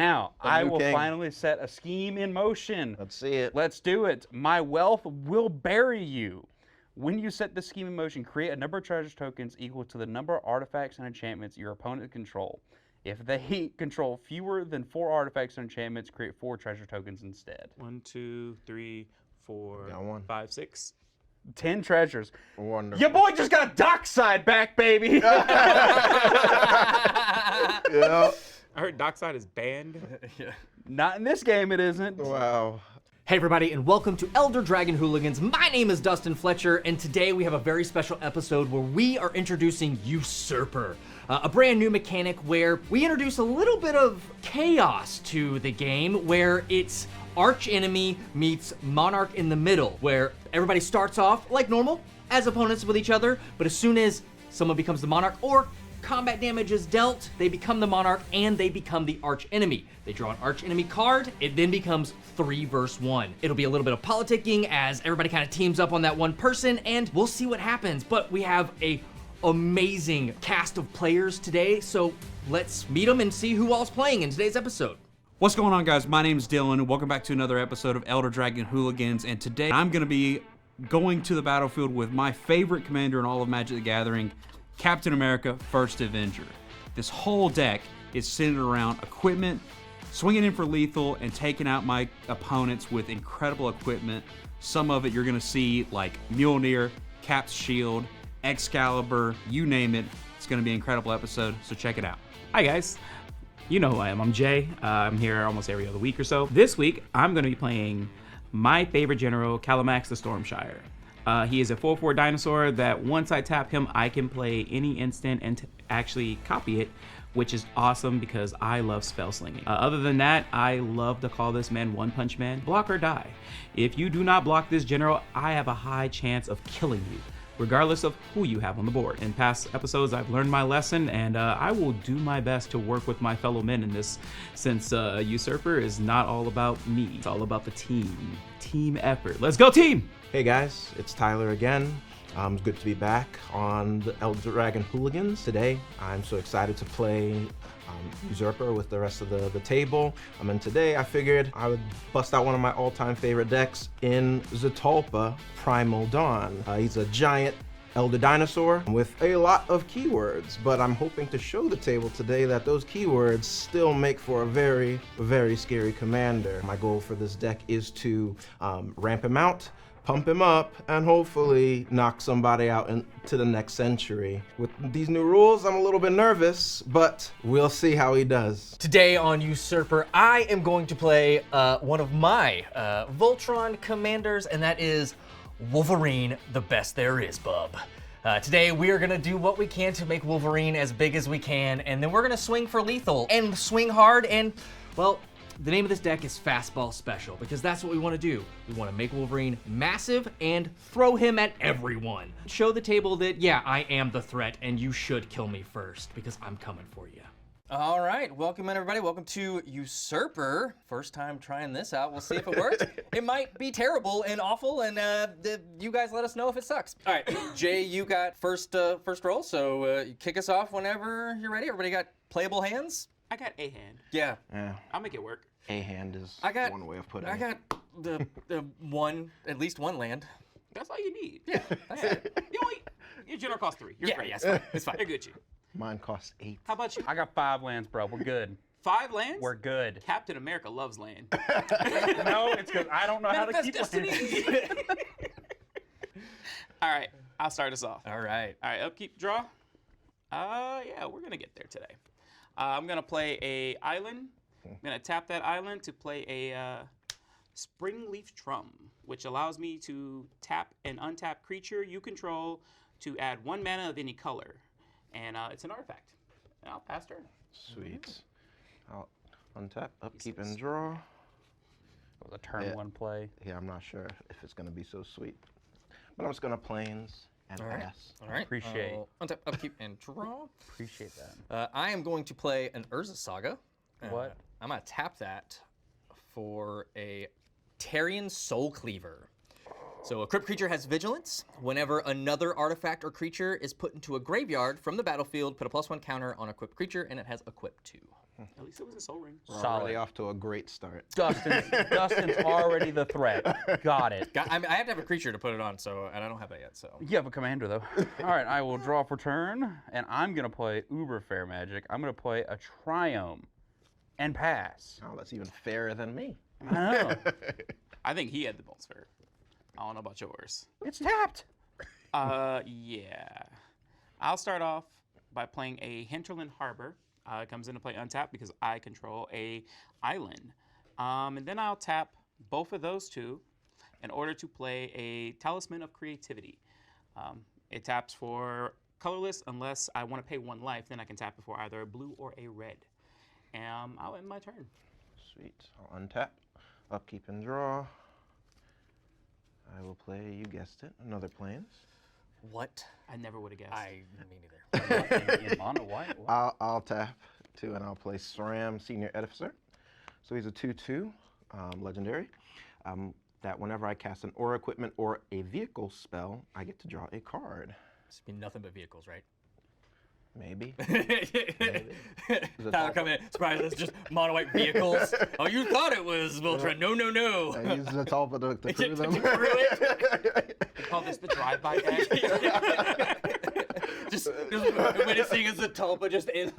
Now, I will finally set a scheme in motion. Let's see it. Let's do it. My wealth will bury you. When you set the scheme in motion, create a number of treasure tokens equal to the number of artifacts and enchantments your opponent control. If they control fewer than 4 artifacts and enchantments, create 4 treasure tokens instead. 1, 2, 3, 4, Got one. 5, 6. 10 treasures. Wonderful. Your boy just got a dockside back, baby. Yeah. I heard Dockside is banned. Not in this game, it isn't. Wow. Hey everybody, and welcome to Elder Dragon Hooligans. My name is Dustin Fletcher, and today we have a very special episode where we are introducing Usurper, a brand new mechanic where we introduce a little bit of chaos to the game, where it's archenemy meets Monarch in the middle, where everybody starts off like normal as opponents with each other, but as soon as someone becomes the Monarch or combat damage is dealt, they become the Monarch and they become the archenemy. They draw an archenemy card, it then becomes 3 versus 1. It'll be a little bit of politicking as everybody kind of teams up on that one person, and we'll see what happens. But we have a amazing cast of players today, so let's meet them and see who all's playing in today's episode. What's going on, guys? My name is Dylan, and welcome back to another episode of Elder Dragon Hooligans. And today I'm going to be going to the battlefield with my favorite commander in all of Magic the Gathering, Captain America, First Avenger. This whole deck is centered around equipment, swinging in for lethal, and taking out my opponents with incredible equipment. Some of it you're going to see like Mjolnir, Cap's Shield, Excalibur, you name it. It's going to be an incredible episode, so check it out. Hi guys, you know who I am. I'm Jay. I'm here almost every other week or so. This week, I'm going to be playing my favorite general, Kalamax the Stormshire. He is a 4/4 dinosaur that once I tap him, I can play any instant and actually copy it, which is awesome because I love spell slinging. Other than that, I love to call this man One Punch Man, block or die. If you do not block this general, I have a high chance of killing you, regardless of who you have on the board. In past episodes, I've learned my lesson, and I will do my best to work with my fellow men in this, since Usurper is not all about me. It's all about the team. Team effort. Let's go, team! Hey guys, it's Tyler again. It's good to be back on the Elder Dragon Hooligans. Today, I'm so excited to play Usurper with the rest of the table. And today I figured I would bust out one of my all-time favorite decks in Zetalpa Primal Dawn. He's a giant elder dinosaur with a lot of keywords, but I'm hoping to show the table today that those keywords still make for a very, very scary commander. My goal for this deck is to ramp him out, pump him up, and hopefully knock somebody out into the next century. With these new rules, I'm a little bit nervous, but we'll see how he does. Today on Usurper, I am going to play one of my Voltron commanders, and that is Wolverine, the best there is, bub. Today we are gonna do what we can to make Wolverine as big as we can, and then we're gonna swing for lethal and swing hard, and well, the name of this deck is Fastball Special, because that's what we want to do. We want to make Wolverine massive and throw him at everyone. Show the table that, yeah, I am the threat, and you should kill me first, because I'm coming for you. All right, welcome in everybody. Welcome to Usurper. First time trying this out. We'll see if it works. It might be terrible and awful, and you guys let us know if it sucks. All right, Jay, you got first roll, so kick us off whenever you're ready. Everybody got playable hands? I got a hand. Yeah. I'll make it work. A hand is one way of putting it. I got the at least one land. That's all you need. Yeah, that's it. Your general costs 3. You're great. Yeah, it's fine. It's fine. You're Gucci. Mine costs 8. How about you? I got 5 lands, bro. We're good. 5 lands? We're good. Captain America loves land. No, it's because I don't know how to Manifest keep destiny. lands. All right, I'll start us off. All right. All right, upkeep, draw. Yeah, we're gonna get there today. I'm gonna play a island. I'm gonna tap that island to play a Springleaf Trum, which allows me to tap an untapped creature you control to add 1 mana of any color, and it's an artifact. And I'll pass turn. Sweet. I'll untap, upkeep, and draw. It was a turn 1 play. Yeah, I'm not sure if it's gonna be so sweet, but I'm just gonna plains and pass. All right. Appreciate. Untap, upkeep, and draw. Appreciate that. I am going to play an Urza Saga. What? I'm gonna tap that for a Tarian Soul Cleaver. So a crypt creature has vigilance. Whenever another artifact or creature is put into a graveyard from the battlefield, put a +1 counter on a equipped creature, and it has equip 2. At least it was a soul ring. We're Solid. already off to a great start. Dustin's already the threat. Got it. I have to have a creature to put it on, and I don't have that yet. So You have a commander, though. All right, I will draw for turn, and I'm going to play Uber Fair Magic. I'm going to play a Triome and pass. Oh, that's even fairer than me. I know. I think he had the most fair. I don't know about yours. It's tapped. Yeah. I'll start off by playing a Hinterland Harbor. It comes into play untapped because I control a island. And then I'll tap both of those two in order to play a Talisman of Creativity. It taps for colorless unless I want to pay 1 life. Then I can tap it for either a blue or a red. And I'll end my turn. Sweet. I'll untap, upkeep, and draw. I will play, you guessed it, another Plains. what? I never would have guessed. Me neither. In mono white. I'll tap 2, and I'll play Soram, Senior Edificer. So he's a 2/2, legendary. That whenever I cast an aura equipment or a vehicle spell, I get to draw a card. It's been nothing but vehicles, right? Maybe. Tyler coming in, surprise! It's just mono white vehicles. Oh, you thought it was Voltron? No, no, no. I use Zetalpa to crew them. We call this the drive-by deck. just when it's seeing as a Zetalpa just in.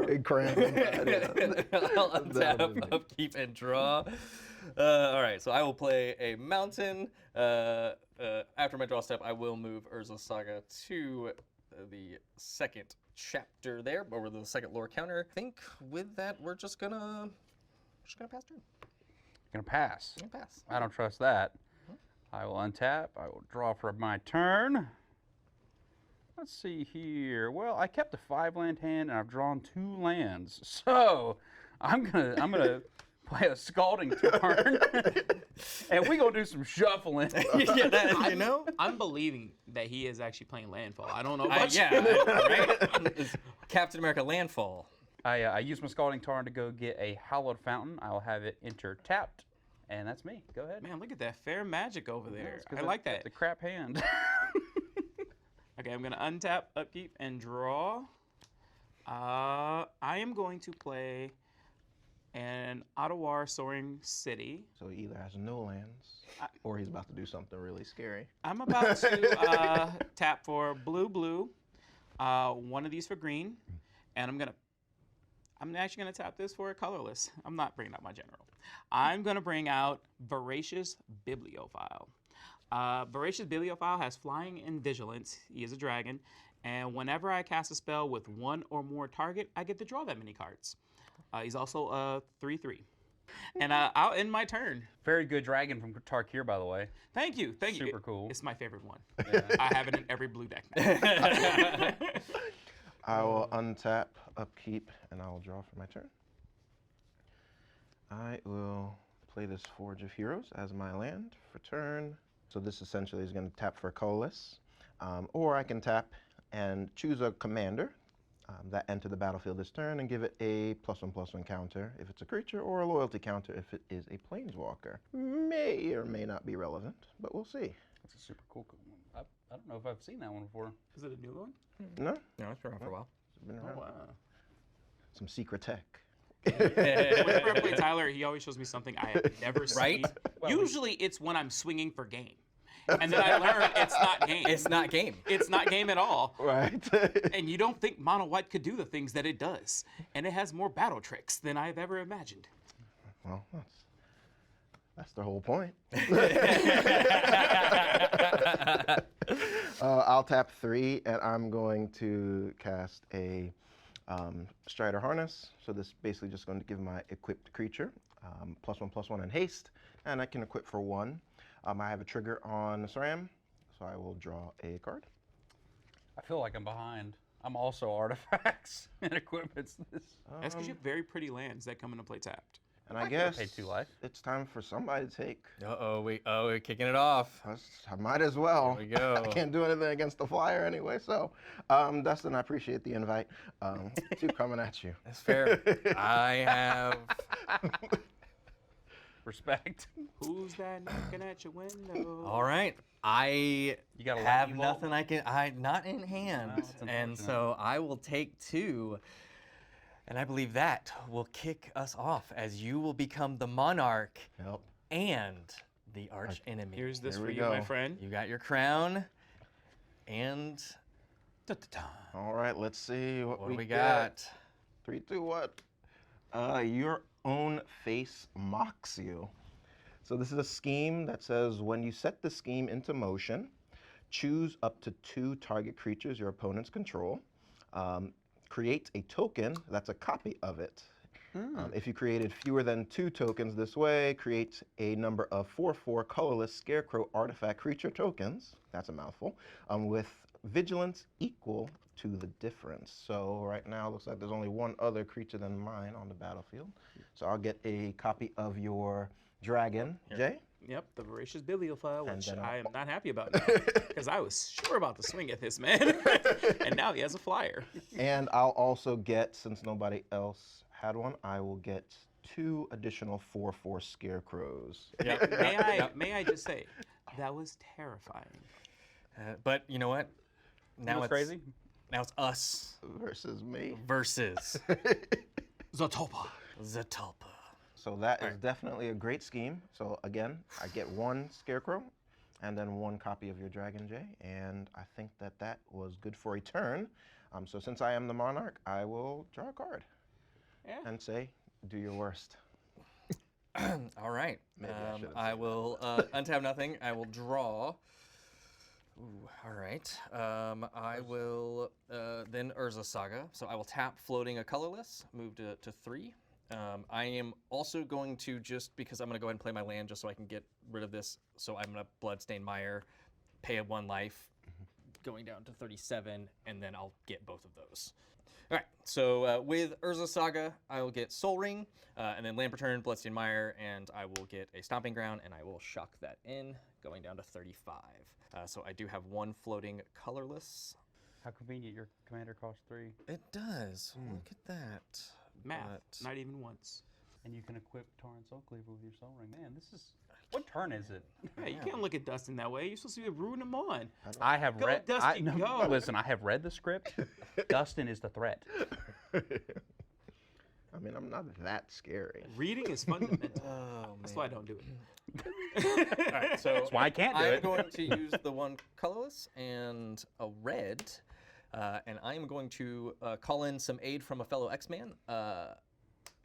Big cramp. I'll untap, upkeep, and draw. All right, so I will play a mountain. After my draw step, I will move Urza's Saga to the second chapter there, over the second lore counter. I think with that, we're just gonna pass turn. Gonna pass. Gonna pass. I don't trust that. I will untap. I will draw for my turn. Let's see here. Well, I kept a 5-land hand, and I've drawn 2 lands. So I'm gonna play a Scalding Tarn, and we gonna do some shuffling. Yeah, you know. I'm believing that he is actually playing Landfall. I don't know about you. Yeah, right. It's Captain America Landfall. I use my Scalding Tarn to go get a Hallowed Fountain. I will have it enter tapped, and that's me. Go ahead. Man, look at that fair magic over there. It's 'cause I like that. It's a crap hand. Okay, I'm gonna untap, upkeep, and draw. I am going to play an Ottawa Soaring City. So he either has no lands, or he's about to do something really scary. I'm about to tap for blue, one of these for green, and I'm actually gonna tap this for a colorless. I'm not bringing out my general. I'm gonna bring out Voracious Bibliophile. Voracious Bibliophile has flying and vigilance. He is a dragon, and whenever I cast a spell with 1 or more target, I get to draw that many cards. He's also a 3/3. And I'll end my turn. Very good dragon from Tarkir, by the way. Thank you. Super cool. It's my favorite one. I have it in every blue deck now. I will untap, upkeep, and I will draw for my turn. I will play this Forge of Heroes as my land for turn. So this essentially is going to tap for colorless. Or I can tap and choose a commander that enter the battlefield this turn and give it a +1/+1 counter if it's a creature, or a loyalty counter if it is a planeswalker. May or may not be relevant, but we'll see. That's a super cool one. I don't know if I've seen that one before. Is it a new one? No? No, it's been around for a while. It's been around. Wow. Some secret tech. Whenever I play Tyler, he always shows me something I have never seen. Right? Usually it's when I'm swinging for game. And then I learn it's not game. It's not game. It's not game at all. Right. And you don't think Mono White could do the things that it does. And it has more battle tricks than I've ever imagined. Well, that's the whole point. I'll tap 3, and I'm going to cast a Strider Harness. So this is basically just going to give my equipped creature +1/+1 in haste, and I can equip for 1. I have a trigger on Soram, so I will draw a card. I feel like I'm behind. I'm also artifacts and equipments. That's because you have very pretty lands that come into play tapped. And I guess pay 2 life. it's time for somebody to take. We're kicking it off. I might as well. There we go. I can't do anything against the flyer anyway. So, Dustin, I appreciate the invite. Keep coming at you. That's fair. I have. Respect. Who's that knocking at your window? All right. I You got a have lightning bolt? nothing not in hand, No, it's and unfortunate. so I will take 2. And I believe that will kick us off as you will become the Monarch Yep. and the arch enemy. Here's this Here for we you, go. my friend. You got your crown, and All right, let's see what, what do we get. got? 3, 2, 1. Your own face mocks you. So this is a scheme that says when you set the scheme into motion, choose up to 2 target creatures your opponents control. Create a token that's a copy of it. If you created fewer than 2 tokens this way, create a number of 4/4 colorless scarecrow artifact creature tokens. That's a mouthful. With vigilance equal to the difference. So right now it looks like there's only one other creature than mine on the battlefield. So I'll get a copy of your dragon, Jay. Yep, the voracious bibliophile, which then I am not happy about now, because I was sure about to swing at this man, and now he has a flyer. And I'll also get, since nobody else had one, I will get 2 additional 4/4 scarecrows. May I just say, that was terrifying. But you know what? Now What's crazy? Now it's us Versus me. versus Zetalpa. Zetalpa. So that is definitely a great scheme. So again, I get 1 scarecrow and then 1 copy of your dragon, Jay. And I think that that was good for a turn. So since I am the monarch, I will draw a card Yeah. and say, do your worst. All right. Maybe I shouldn't I say will untap nothing. I will draw. Ooh, all right. I will then Urza Saga. So I will tap floating a colorless, move to 3. I am also going to, just because I'm going to go ahead and play my land just so I can get rid of this. So I'm going to Bloodstain Mire, pay a 1 life, going down to 37, and then I'll get both of those. All right, so with Urza Saga, I will get Soul Ring, and then Land Return, Bloodstain Mire, and I will get a Stomping Ground, and I will shock that in, going down to 35. So I do have 1 floating colorless. How convenient, your commander costs 3. It does. Look at that. Math, But- not even once. And you can equip Torrent Soul Cleaver with your Soul Ring. Man, this is... What turn is it? Hey, you can't look at Dustin that way. You're supposed to be rooting him on. I have Go, read... Dusty, go. Listen, I have read the script. Dustin is the threat. I mean, I'm not that scary. Reading is fundamental. Oh, That's man. why I don't do it. All right, so That's why I can't do I'm it. going to use the 1 colorless and a red, and I'm going to call in some aid from a fellow X-Man.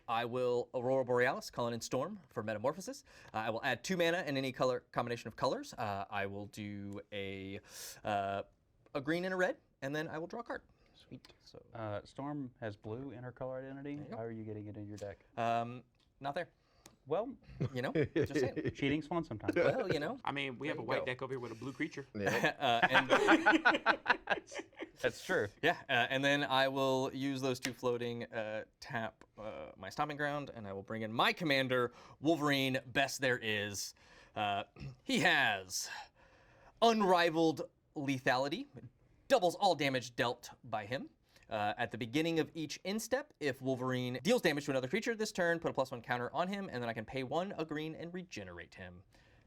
I will Aurora Borealis, call in Storm for Metamorphosis. I will add 2 mana and any color combination of colors. I will do a green and a red, and then I will draw a card. Sweet. So Storm has blue in her color identity. How are you getting it in your deck? not there. Well, You know, just saying. cheating's fun sometimes. Well, you know. I mean, we have a you white go. deck over here with a blue creature. And That's true. yeah, and then I will use those 2 floating, tap my Stomping Ground, and I will bring in my commander, Wolverine, best there is. He has unrivaled lethality, doubles all damage dealt by him. At the beginning of each instep, if Wolverine deals damage to another creature this turn, put a +1 counter on him, and then I can pay 1 a green and regenerate him,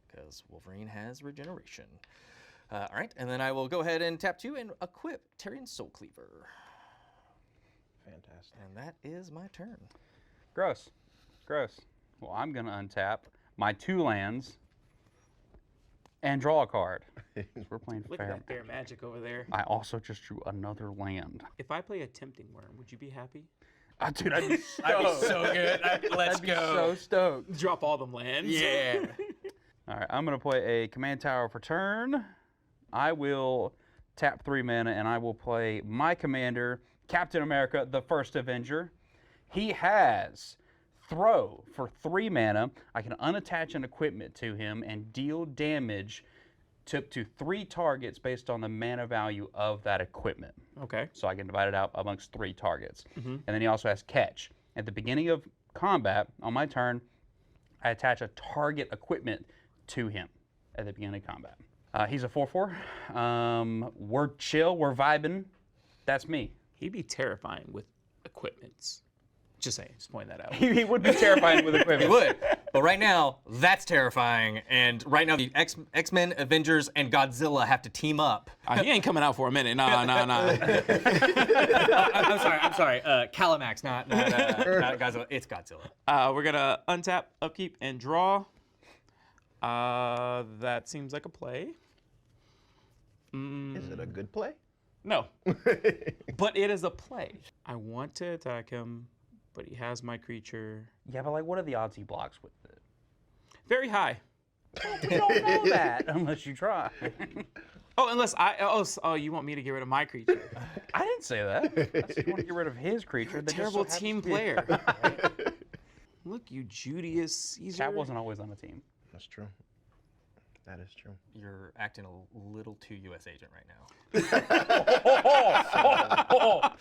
because Wolverine has regeneration. All right, and then I will go ahead and tap 2 and equip Terrian Soul Cleaver. Fantastic. And that is my turn. Gross. Gross. Well, I'm going to untap my 2 lands and draw a card. 'Cause we're playing Look fair. at that fair magic over there. I also just drew another land. If I play a Tempting Worm, would you be happy? Dude, I'd be stoked. That'd be so good. Let's I'd be so stoked. Drop all them lands. Yeah. All right, I'm going to play a command tower for turn. I will tap 3 mana, and I will play my commander, Captain America, the First Avenger. He has throw for 3 mana. I can unattach an equipment to him and deal damage to 3 targets based on the mana value of that equipment. Okay. So I can divide it out amongst 3 targets. And then he also has catch. At the beginning of combat, on my turn, I attach a target equipment to him at the beginning of combat. He's a 4/4. We're chill, we're vibing. That's me. He'd be terrifying with equipments. Just saying, just point that out. He would be terrifying with He equipment. would. But right now, that's terrifying. And right now, the X-Men, Avengers, and Godzilla have to team up. He ain't coming out for a minute. Nah. I'm sorry. Kalamax, not Godzilla. It's Godzilla. We're gonna untap, upkeep, and draw. That seems like a play. Is it a good play? No. But it is a play. I want to attack him, but he has my creature. Yeah, but like, what are the odds he blocks with it? Very high. You don't know that unless you try. Oh, unless you want me to get rid of my creature. I didn't say that. I said you want to get rid of his creature. that just Terrible so happens team to be- player. Look, you Julius Caesar. Cat wasn't always on the team. That's true. That is true. You're acting a little too U.S. agent right now.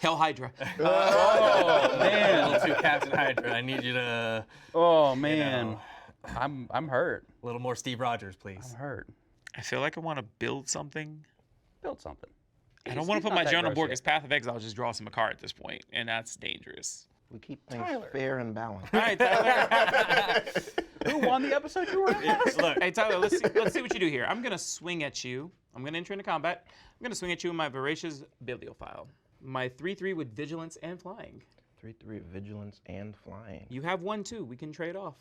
Hell Hydra. Oh A man. little too Captain Hydra. I need you to Oh man. know. I'm hurt. a little more Steve Rogers, please. I'm hurt. I feel like I want to build something. Build something. I don't want to put my general board as Path of Exile. Just draw some a card at this point, and that's dangerous. We keep things Tyler. fair and balanced. All right, Tyler. Who won the episode you were in? Look, Hey, Tyler, let's see what you do here. I'm going to swing at you. I'm going to enter into combat. I'm going to swing at you with my Voracious Bibliophile. My 3/3 with Vigilance and Flying. 3/3 vigilance and flying. You have 1/2. We can trade off.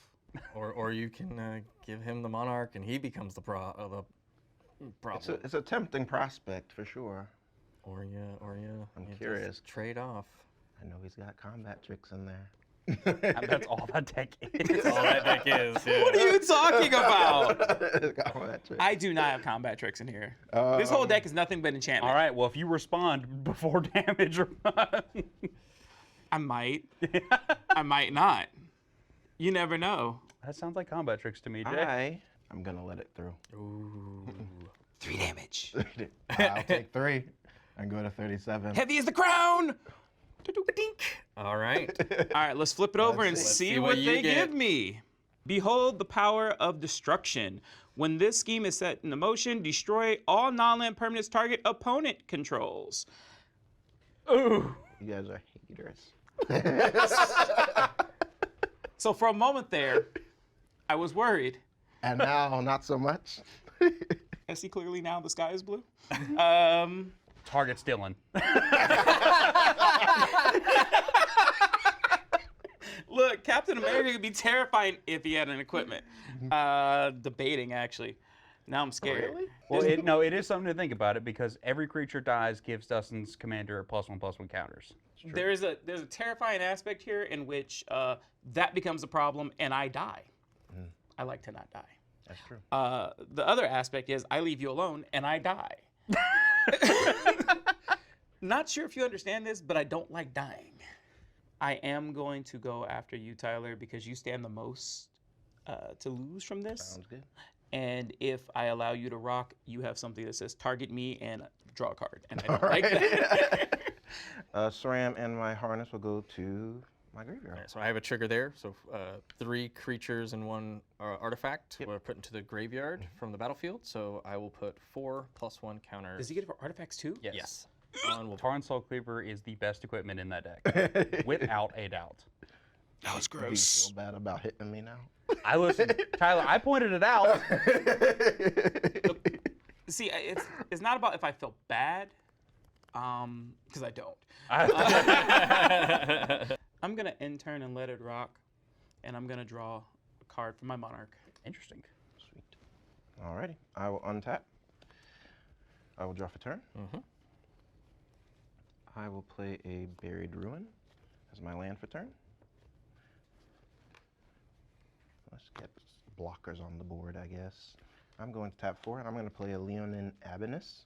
or you can give him the Monarch and he becomes the problem. It's a tempting prospect for sure. Or I'm you curious. just trade off. I know he's got combat tricks in there. That's all that deck is. All that deck is. Yeah. What are you talking about? Combat tricks. I do not have combat tricks in here. This whole deck is nothing but enchantment. All right. Well, if you respond before damage or not. I might. I might not. You never know. That sounds like combat tricks to me, Jay. I'm gonna let it through. Ooh. 3 damage. I'll take 3 and go to 37. Heavy as the crown. All right. All right, let's flip it over and Let's see see what what you they get. give me. Behold the power of destruction. When this scheme is set into motion, destroy all non-land permanents target opponent controls. Ooh. You guys are haters. So for a moment there, I was worried. And now, not so much. I see clearly now the sky is blue. Target's Dylan. Look, Captain America could be terrifying if he had an equipment. Debating, actually. Now I'm scared. Really? Well, it is something to think about it because every creature dies gives Dustin's commander +1/+1 counters. There's a terrifying aspect here in which that becomes a problem and I die. I like to not die. That's true. The other aspect is I leave you alone and I die. Not sure if you understand this, but I don't like dying. I am going to go after you, Tyler, because you stand the most to lose from this. Sounds good. And if I allow you to rock, you have something that says target me and draw a card. And I don't like that. SRAM and my harness will go to my graveyard. All right, so I have a trigger there. So 3 creatures and 1 artifact were put into the graveyard from the battlefield. So I will put 4+1 counters. Does he get it for artifacts too? Yes. Yes. On will Tarn Soul Cleaver is the best equipment in that deck, without a doubt. That was Do you gross. feel bad about hitting me now? I listened, Tyler. I pointed it out. See, it's not about if I feel bad, because I don't. I'm gonna intern and let it rock, and I'm gonna draw a card from my Monarch. Interesting. Sweet. Alrighty. I will untap. I will draw for turn. I will play a Buried Ruin as my land for turn. Let's get blockers on the board, I guess. I'm going to tap 4, and I'm going to play a Leonin Abenus.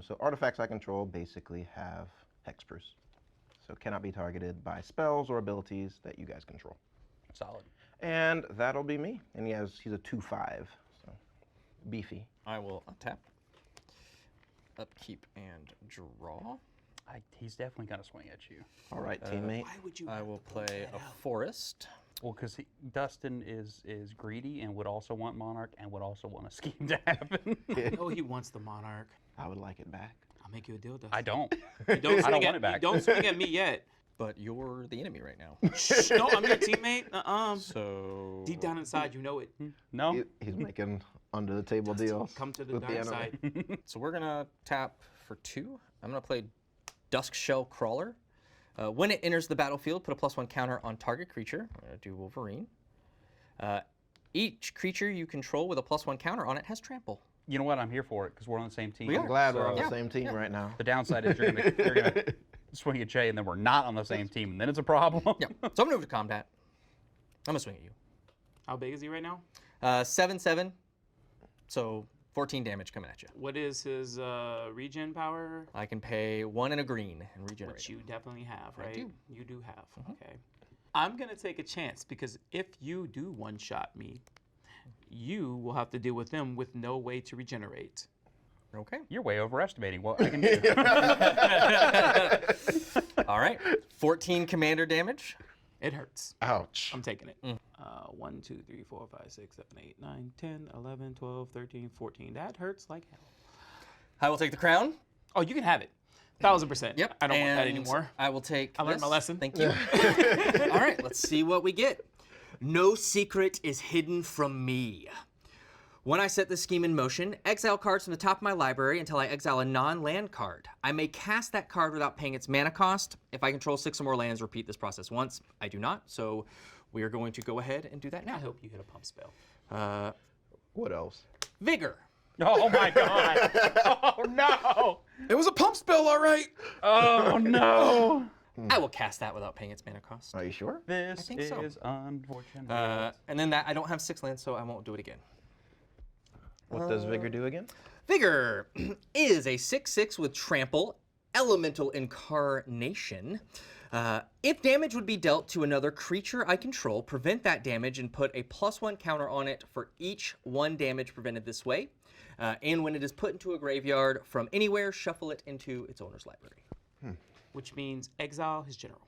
So artifacts I control basically have hexproof. So cannot be targeted by spells or abilities that you guys control. Solid. And that'll be me. And he's a 2/5, so beefy. I will untap, upkeep, and draw. He's definitely gonna swing at you. All right, teammate. Why would you? I will play a forest. Well, because Dustin is greedy and would also want Monarch and would also want a scheme to happen. know he wants the Monarch. I would like it back. I'll make you a deal, Dustin. I don't. You don't swing I don't at, want it back. You don't swing at me yet, but you're the enemy right now. No, I'm your teammate. So Deep down inside, you know it. No? He's making under the table deals. Come to the with dark enemy. side. So we're gonna tap for 2. I'm gonna play Dusk Shell Crawler. When it enters the battlefield, put a +1 counter on target creature. I'm gonna do Wolverine. Each creature you control with a +1 counter on it has trample. You know what? I'm here for it because we're on the same team. We I'm are. glad we're on So- the same team right now. The downside is you're gonna swing at Jay, and then we're not on the same team, and then it's a problem. Yeah. So I'm gonna move to combat. I'm gonna swing at you. How big is he right now? 7/7. So 14 damage coming at you. What is his regen power? I can pay 1 and a green and regenerate. Which you definitely have, I right? do. You do have. Okay. I'm gonna take a chance because if you do one-shot me, you will have to deal with them with no way to regenerate. Okay. You're way overestimating what I can do. All right. 14 commander damage. It hurts. Ouch. I'm taking it. 1, 2, 3, 4, 5, 6, 7, 8, 9, 10, 11, 12, 13, 14. That hurts like hell. I will take the crown. Oh, you can have it. 1000%. Yep. I don't want that and anymore. I will take. I learned my this. lesson. Thank you. All right. Let's see what we get. No secret is hidden from me. When I set this scheme in motion, exile cards from the top of my library until I exile a non-land card. I may cast that card without paying its mana cost. If I control 6 or more lands, repeat this process once. I do not, so we are going to go ahead and do that I now. hope you hit a pump spell. What else? Vigor. Oh my god! Oh no! It was a pump spell, all right. Oh no! I will cast that without paying its mana cost. Are you sure? This think so. is unfortunate. And then that I don't have 6 lands, so I won't do it again. What does Vigor do again? Vigor is a 6/6 with trample, elemental incarnation. If damage would be dealt to another creature I control, prevent that damage and put a +1 counter on it for each 1 damage prevented this way. And when it is put into a graveyard from anywhere, shuffle it into its owner's library. Which means exile his general.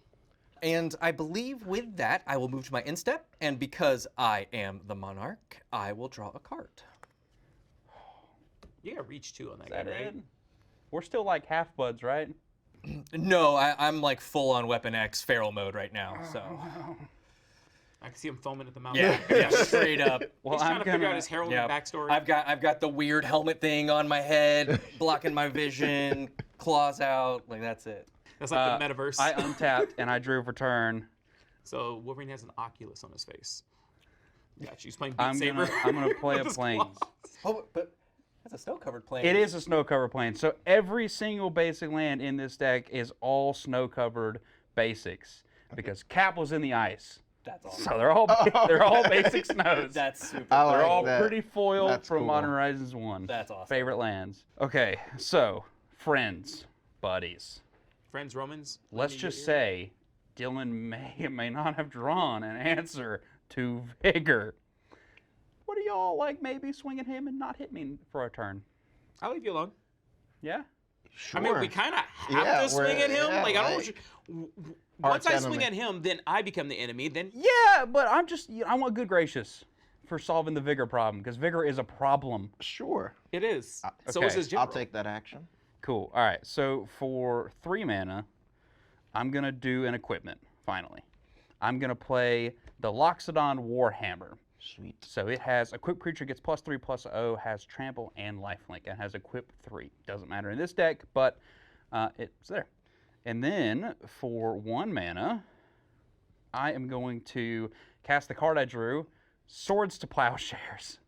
And I believe with that, I will move to my end step. And because I am the Monarch, I will draw a card. You got reach 2 on that Is guy, that right? it? We're still like half buds, right? No, I'm like full on Weapon X feral mode right now. So I can see him foaming at the mouth. yeah, straight up. Well, He's trying to figure out his heroine Yeah. backstory. I've got the weird helmet thing on my head, blocking my vision, claws out, like that's it. That's like the metaverse. I untapped and I drew for turn. So Wolverine has an Oculus on his face. Got you. He's playing Beat I'm Saber. gonna play a With his plane. claws. Oh, but that's a snow-covered plane. It is a snow-covered plane. So every single basic land in this deck is all snow-covered basics because Cap was in the ice. That's awesome. So they're all basic snows. That's super. I They're like all that. pretty foiled That's from cool. Modern Horizons 1. That's awesome. Favorite lands. Okay, so friends, buddies. Friends, Romans. Let's just say Dylan may or may not have drawn an answer to Vigor. What do y'all like maybe swing at him and not hit me for a turn? I'll leave you alone. Yeah? Sure. I mean, we kind of have Yeah, to swing we're- at him. yeah, Like, I don't like, want you. Once I swing enemy. at him, then I become the enemy. Then Yeah, but I want good gracious for solving the Vigor problem because Vigor is a problem. Sure. it is. So okay, is his general. I'll take that action. Cool. All right, so for 3 mana, I'm going to do an equipment, finally. I'm going to play the Loxodon Warhammer. Sweet. So it has equip creature gets +3/+0, has trample and lifelink, and has equip 3. Doesn't matter in this deck, but it's there. And then for 1 mana, I am going to cast the card I drew, Swords to Plowshares.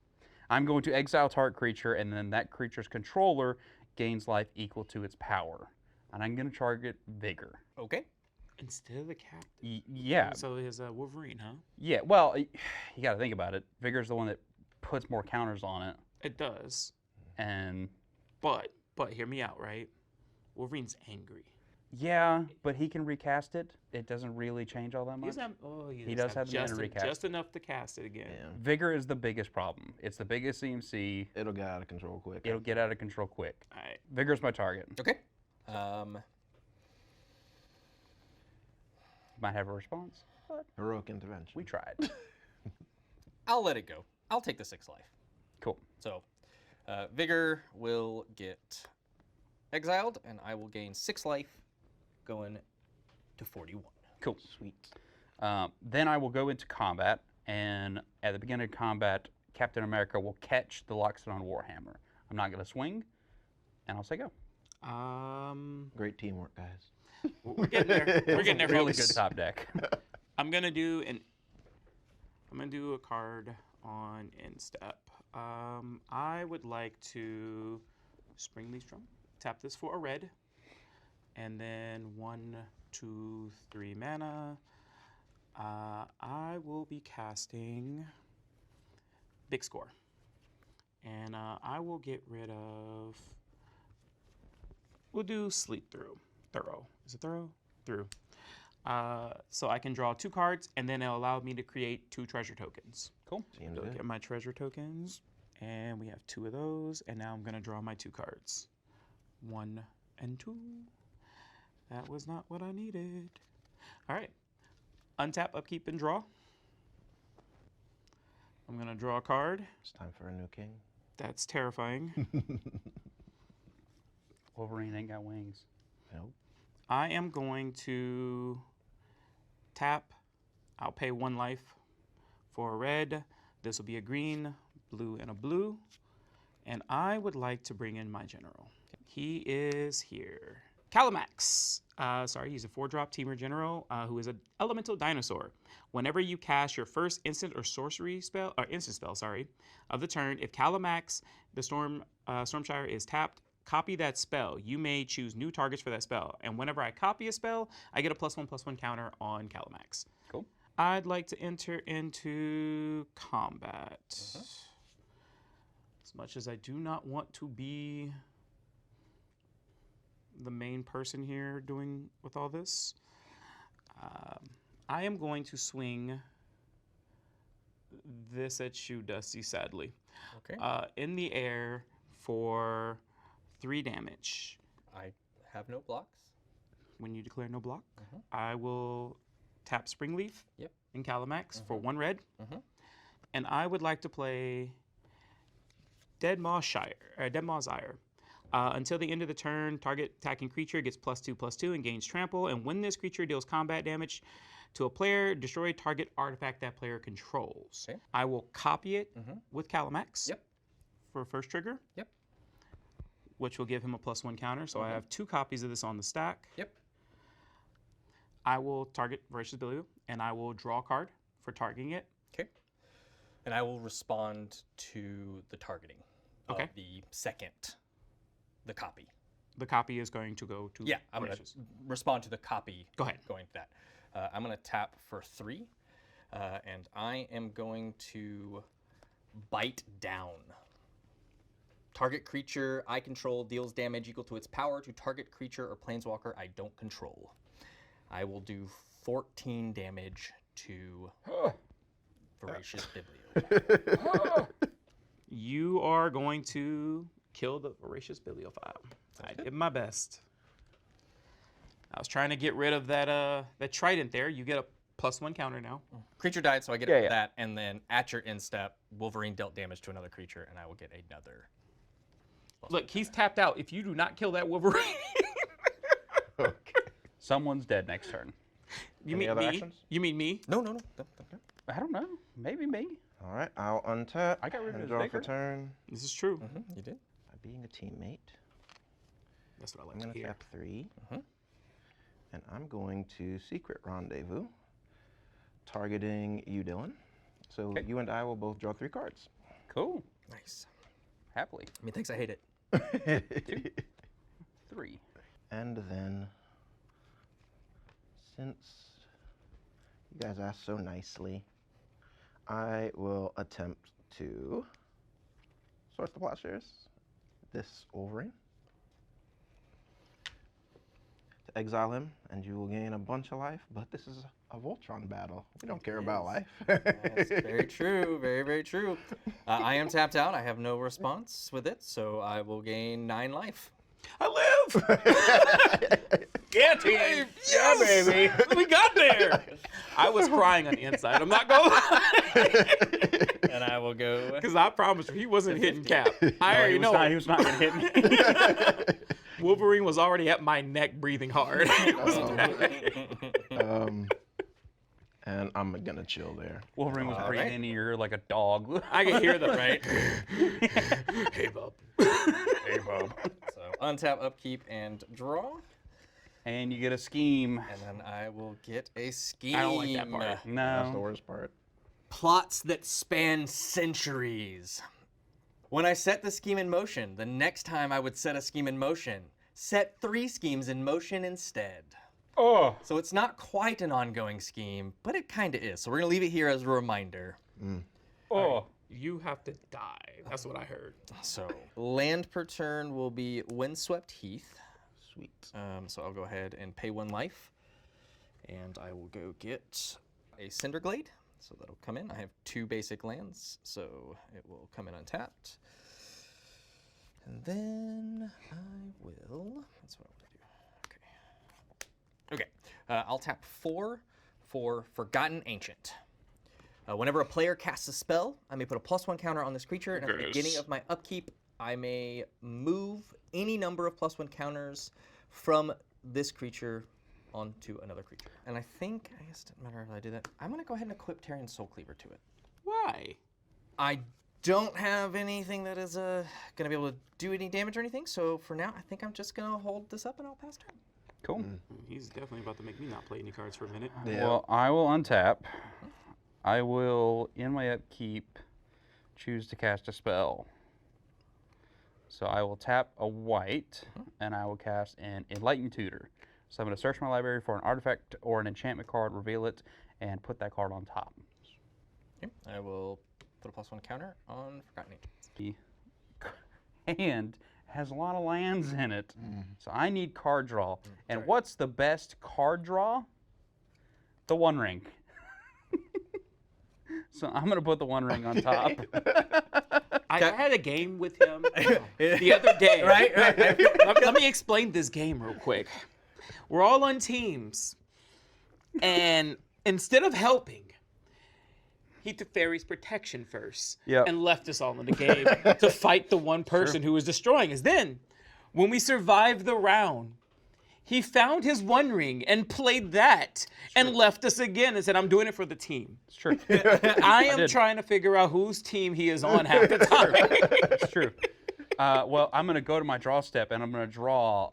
I'm going to exile target creature, and then that creature's controller gains life equal to its power. And I'm going to target Vigor. Okay. Instead of the captain. Yeah, So his Wolverine, huh? yeah. Well, you got to think about it. Vigor's the one that puts more counters on it, It does. and But hear me out, right? Wolverine's angry. yeah, but he can recast it. It doesn't really change all that much. He does have the mana just, to recast. just enough to cast it again. Yeah. Vigor is the biggest problem. It's the biggest CMC. It'll get out of control quick. It'll get out of control quick. All right. Vigor's my target. Okay. Might have a response, but Heroic intervention. we tried. I'll let it go. I'll take the 6 life. Cool. So, Vigor will get exiled, and I will gain 6 life, going to 41. Cool. Sweet. Then I will go into combat, and at the beginning of combat, Captain America will catch the Loxodon Warhammer. I'm not going to swing, and I'll say go. Great teamwork, guys. We're getting there. We're getting there, Really folks. good top deck. I'm gonna do a card on instep. I would like to Springleaf Drum. Tap this for a red, and then 1, 2, 3 mana. I will be casting Big Score, and I will get rid of. We'll do Sleep Through. Thorough. Is it Thorough? Through. So I can draw 2 cards, and then it'll allow me to create 2 treasure tokens. Cool. Seems Look good. at my treasure tokens, and we have 2 of those, and now I'm going to draw my 2 cards. 1 and 2. That was not what I needed. All right. Untap, upkeep, and draw. I'm going to draw a card. It's time for a new king. That's terrifying. Wolverine ain't got wings. Nope. I am going to tap. I'll pay 1 life for a red. This will be a green, blue, and a blue. And I would like to bring in my general. He is here. Kalamax. He's a 4-drop teamer general who is an elemental dinosaur. Whenever you cast your first instant or sorcery spell, or instant spell, of the turn, if Kalamax, the Stormshire, is tapped, copy that spell. You may choose new targets for that spell. And whenever I copy a spell, I get a +1/+1 counter on Kalamax. Cool. I'd like to enter into combat. As much as I do not want to be the main person here doing with all this, I am going to swing this at you, Dusty, sadly. Okay. In the air for 3 damage. I have no blocks. When you declare no block, I will tap Springleaf Yep. in Kalamax for 1 red. Mhm. And I would like to play Deadmaw's Ire. Until the end of the turn, target attacking creature gets +2/+2 and gains trample. And when this creature deals combat damage to a player, destroy target artifact that player controls. Okay. I will copy it with Kalamax Yep. for first trigger. Yep. Which will give him a +1 counter. So I have 2 copies of this on the stack. Yep. I will target Voracious Billy, and I will draw a card for targeting it. Okay. And I will respond to the targeting Okay. of the second, the copy. The copy is going to go to Yeah, I'm going to Voracious. respond to the copy. Go ahead. Going to that. I'm going to tap for 3, and I am going to bite down. Target creature I control deals damage equal to its power to target creature or planeswalker I don't control. I will do 14 damage to Voracious Biblio. You are going to kill the Voracious Bibliophile. I did my best. I was trying to get rid of that that trident there. You get a +1 counter now. Creature died, so I get that, and then at your instep, Wolverine dealt damage to another creature, and I will get another. Look, he's tapped out. If you do not kill that Wolverine, Someone's dead next turn. you Any mean other me? actions? You mean me? No. I don't know. Maybe me. All right, I'll untap. I got rid of and his draw vigor. for turn. This is true. You did. By being a teammate, That's what I I'm like going to to hear. tap 3. And I'm going to Secret Rendezvous, targeting you, Dylan. So Okay. you and I will both draw 3 cards. Cool. Nice. Happily. Methinks I hate it. 3. And then, since you guys asked so nicely, I will attempt to source the plowshares. This Wolverine. To exile him, and you will gain a bunch of life, but this is a Voltron battle. We don't care about life. That's very true. Very, very true. I am tapped out. I have no response with it, so I will gain 9 life. I live! Yeah, team! Yeah, baby! We got there! I was crying on the inside. I'm not going to lie. And I will go. Because I promised you, he wasn't hitting cap. I already know. He was not going to hit me. Wolverine was already at my neck breathing hard. It was bad. And I'm gonna chill there. Wolverine was breathing in your ear like a dog. I can hear them, right? Hey, bub. Hey, Bob. So untap, upkeep, and draw. And you get a scheme. And then I will get a scheme. I don't like that part. That's the No. worst part. Plots that span centuries. When I set the scheme in motion, the next time I would set a scheme in motion, set 3 schemes in motion instead. Oh. So it's not quite an ongoing scheme, but it kind of is. So we're going to leave it here as a reminder. Oh. You have to die. That's what I heard. So land per turn will be Windswept Heath. Sweet. So I'll go ahead and pay 1 life. And I will go get a Cinderglade. So that'll come in. I have 2 basic lands, so it will come in untapped. And then I will, that's what I want to do. Okay. I'll tap 4 for Forgotten Ancient. Whenever a player casts a spell, I may put a +1 counter on this creature, and at the beginning of my upkeep, I may move any number of +1 counters from this creature onto another creature. And I think, I guess it doesn't matter if I do that. I'm going to go ahead and equip Terran Soul Cleaver to it. Why? I don't have anything that is going to be able to do any damage or anything, so for now, I think I'm just going to hold this up and I'll pass turn. Cool. He's definitely about to make me not play any cards for a minute. Yeah. Well, I will untap. I will, in my upkeep, choose to cast a spell. So I will tap a white, and I will cast an Enlightened Tutor. So I'm going to search my library for an artifact or an enchantment card, reveal it, and put that card on top. Okay. I will put a +1 counter on Forgotten Ancient. The hand has a lot of lands in it, so I need card draw. And what's the best card draw? The One Ring. So I'm going to put the One Ring on top. I had a game with him the other day. Right? Let me explain this game real quick. We're all on teams, and instead of helping, he took Ferre's protection first and left us all in the game to fight the one person who was destroying us. Then, when we survived the round, he found his One Ring and played that and left us again and said, I'm doing it for the team. It's true. I am trying to figure out whose team he is on half the time. It's true. Well, I'm going to go to my draw step, and I'm going to draw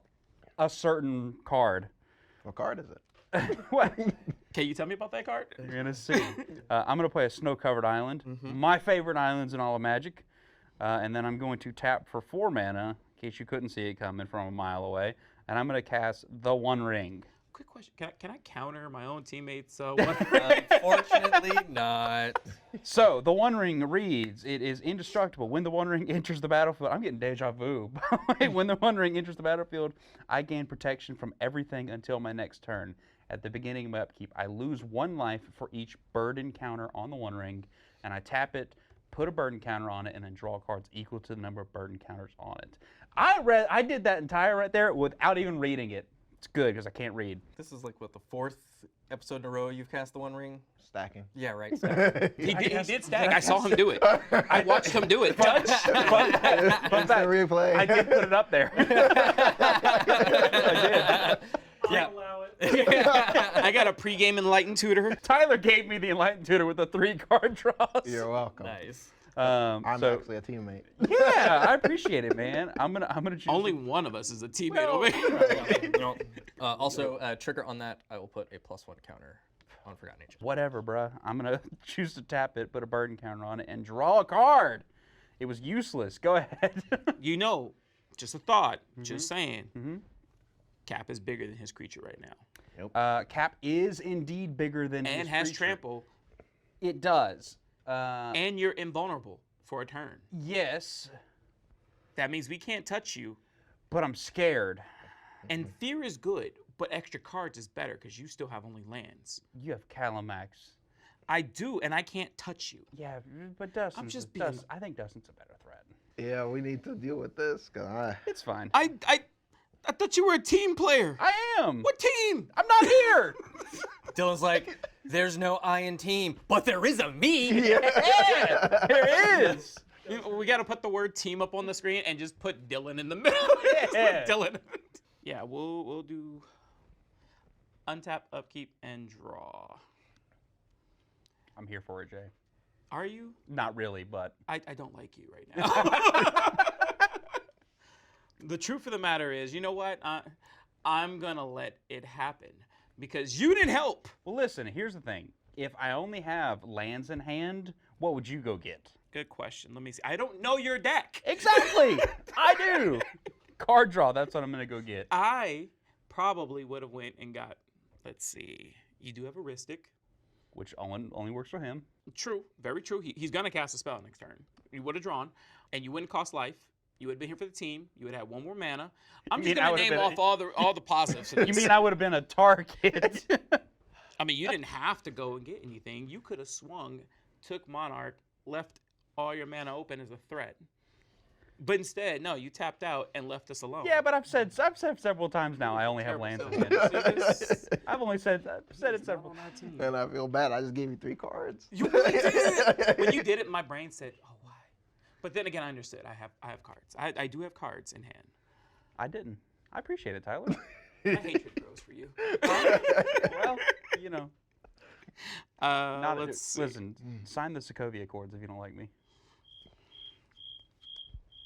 a certain card. What card is it? What? Can you tell me about that card? You're going to see. I'm going to play a Snow-Covered Island, my favorite islands in all of Magic. And then I'm going to tap for 4 mana, in case you couldn't see it coming from a mile away. And I'm going to cast the One Ring. Quick question. Can I counter my own teammates' Unfortunately, not. So, the One Ring reads, it is indestructible. When the One Ring enters the battlefield, I'm getting deja vu. When the One Ring enters the battlefield, I gain protection from everything until my next turn. At the beginning of my upkeep, I lose 1 life for each burden counter on the One Ring, and I tap it, put a burden counter on it, and then draw cards equal to the number of burden counters on it. I did that entire right there without even reading it. It's good because I can't read. This is like, what, the 4th episode in a row you've cast the One Ring? Stacking. Yeah, right. He did stack. I saw him do it. I watched him do it. But That's the replay. I did put it up there. I did. Yeah. I got a pregame Enlightened Tutor. Tyler gave me the Enlightened Tutor with the 3 card draws. You're welcome. Nice. I'm so, actually a teammate. yeah, I appreciate it, man. I'm gonna choose. Only one of us is a teammate. Also, trigger on that, I will put a +1 counter on Forgotten Ancient. Whatever, bruh. I'm gonna choose to tap it, put a burden counter on it, and draw a card. It was useless. Go ahead. You know, just a thought. Just saying. Cap is bigger than his creature right now. Cap is indeed bigger than And his has creature. trample. It does. And you're invulnerable for a turn. Yes, That means we can't touch you. but I'm scared. And fear is good, but extra cards is better because you still have only lands. You have Kalamax. I do, and I can't touch you. Yeah, but Dustin. just being- I think Dustin's a better threat. Yeah, we need to deal with this. It's fine. I thought you were a team player. I am. What team? I'm not here. Dylan's like, there's no I in team, but there is a me. Yeah, there is. We got to put the word team up on the screen and just put Dylan in the middle. Just put Yeah. Dylan. Yeah, we'll do. Untap, upkeep, and draw. I'm here for it, Jay. Are you? Not really, but I don't like you right now. The truth of the matter is, you know what? I'm going to let it happen because you didn't help. well, listen. Here's the thing. If I only have lands in hand, what would you go get? Good question. Let me see. I don't know your deck. Exactly. I do. Card draw. That's what I'm gonna go get. I probably would have went and got, let's see. You do have a Ristic. Which only works for him. True. Very true. He's going to cast a spell next turn. You would have drawn, and you wouldn't cost life. You would have been here for the team. You would have one more mana. I'm You just mean I going to would've name been off all the positives. of You this. mean I would have been a target? I mean, you didn't have to go and get anything. You could have swung, took Monarch, left all your mana open as a threat. But instead, no, you tapped out and left us alone. Yeah, but I've said several times now I only have lands in hand. I've said it several on our team. And I feel bad. I just gave you 3 cards. You really did. When you did it, my brain said, "Oh, why?" But then again, I understood. I have cards. I do have cards in hand. I didn't. I appreciate it, Tyler. My hatred grows for you. Well, you know. Let's see. Listen, sign the Sokovia Accords if you don't like me.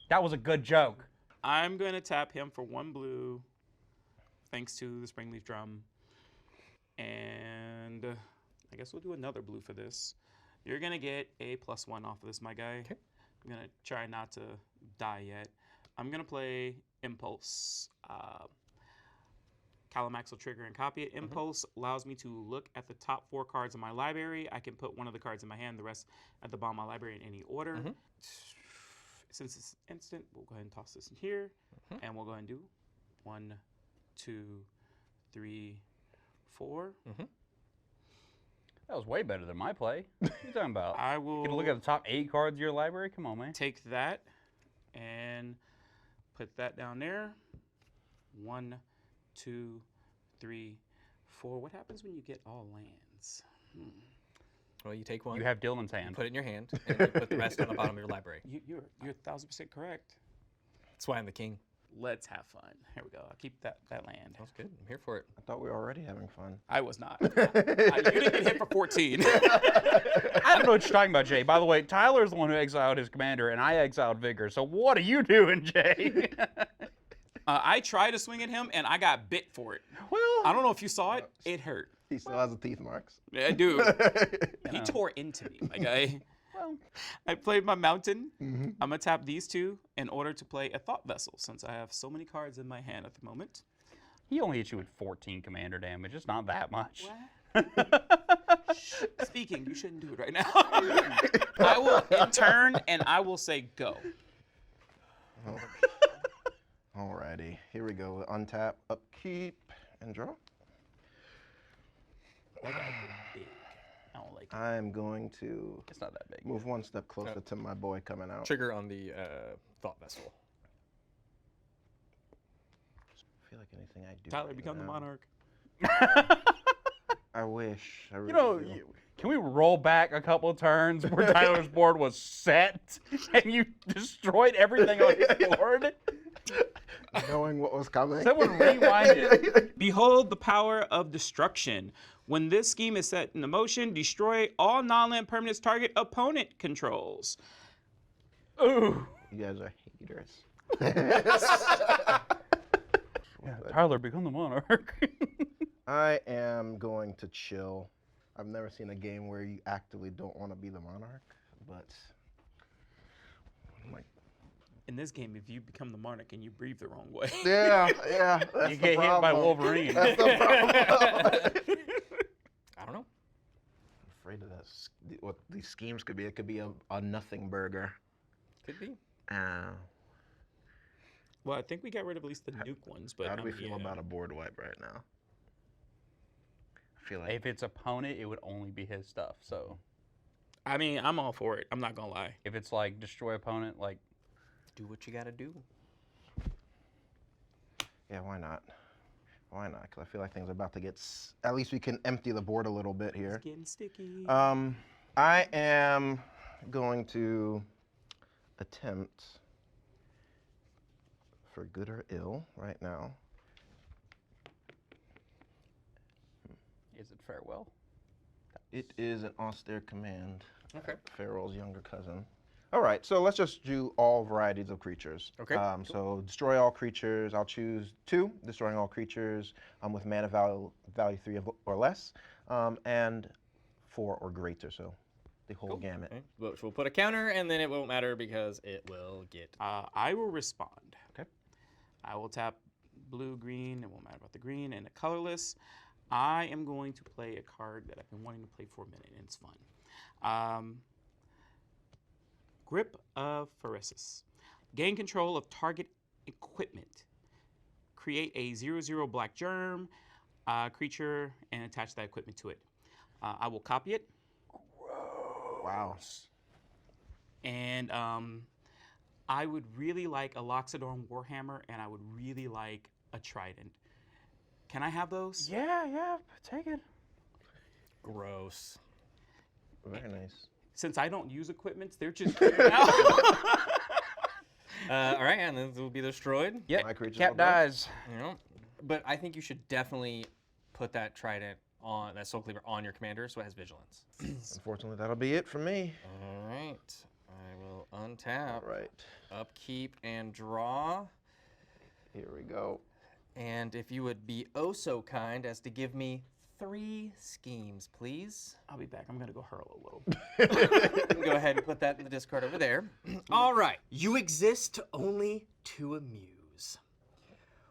That was a good joke. I'm going to tap him for 1 blue, thanks to the Springleaf Drum. And I guess we'll do another blue for this. You're going to get a +1 off of this, my guy. Okay. I'm going to try not to die yet. I'm going to play Impulse. Kalamax will trigger and copy it. Impulse allows me to look at the top 4 cards in my library. I can put one of the cards in my hand, the rest at the bottom of my library in any order. Since it's instant, we'll go ahead and toss this in here. And we'll go ahead and do 1, 2, 3, 4. That was way better than my play. What are you talking about? I will You can look at the top 8 cards of your library? Come on, man. take that and put that down there. 1, 2, 3, 4. What happens when you get all lands? Well, you take one, You have Dylan's hand. put it in your hand, and you put the rest on the bottom of your library. You're 1,000% correct. That's why I'm the king. Let's have fun. Here we go. I'll keep that land. Sounds good. I'm here for it. I thought we were already having fun. I was not. You didn't get hit for 14. I don't know what you're talking about, Jay. By the way, Tyler's the one who exiled his commander, and I exiled Vigor. So what are you doing, Jay? I tried to swing at him, and I got bit for it. Well, I don't know if you saw it. It hurt. He still has the teeth marks. Yeah, dude. He tore into me, my guy. well, I played my mountain. I'm going to tap these 2 in order to play a Thought Vessel, since I have so many cards in my hand at the moment. he only hit you with 14 commander damage. It's not that much. Speaking, you shouldn't do it right now. I will in turn, and I will say go. Alrighty, here we go. Untap, upkeep, and draw. That guy did big. I don't like it. I'm going to It's not that big. move 1 step closer to my boy coming out. Trigger on the Thought Vessel. I feel like anything I do. Tyler, right become the now- Monarch. I wish. I really You know, do. can we roll back a couple of turns where Tyler's board was set and you destroyed everything on his board? Knowing what was coming. Someone rewind it. Behold the power of destruction. When this scheme is set into motion, destroy all non-land permanents target opponent controls. Ooh. You guys are haters. Tyler, become the Monarch. I am going to chill. I've never seen a game where you actively don't want to be the Monarch, but I'm like, In this game, if you become the Monarch and you breathe the wrong way. yeah, that's You the get hit by problem. Wolverine. That's the problem. I don't know. I'm afraid of this. What these schemes could be. It could be a nothing burger. Could be. Well, I think we got rid of at least the nuke ones, but How do we feel yeah. about a board wipe right now? I feel like If it's opponent, it would only be his stuff. So I mean, I'm all for it. I'm not gonna lie. if it's like destroy opponent, like Do what you gotta do. yeah, why not? Why not? Because I feel like things are about to get. At least we can empty the board a little bit here. It's getting sticky. I am going to attempt, for good or ill, right now, Is it farewell? It is an austere command. Okay. Pharaoh's younger cousin. All right, so let's just do all varieties of creatures. Okay, So destroy all creatures. I'll choose 2, destroying all creatures with mana value 3 or less, and 4 or greater. So the whole gamut. Okay. We'll put a counter, and then it won't matter because it will get. I will respond. Okay. I will tap blue, green. It won't matter about the green and the colorless. I am going to play a card that I've been wanting to play for a minute, and it's fun. Grip of Ferre. Gain control of target equipment. Create a 0/0 black germ creature and attach that equipment to it. I will copy it. Wow. And I would really like a Loxodon Warhammer, and I would really like a Trident. Can I have those? Yeah, take it. Gross. Very nice. Since I don't use equipments, they're just out. All right, and then they'll be destroyed. Yep, My creatures Cap all done. dies. You know, but I think you should definitely put that trident on that soul cleaver on your commander so it has vigilance. Unfortunately, that'll be it for me. All right, I will untap, All right, upkeep, and draw. here we go. And if you would be oh so kind as to give me 3 schemes, please. I'll be back. I'm going to go hurl a little bit. Go ahead and put that in the discard over there. All right. You exist only to amuse.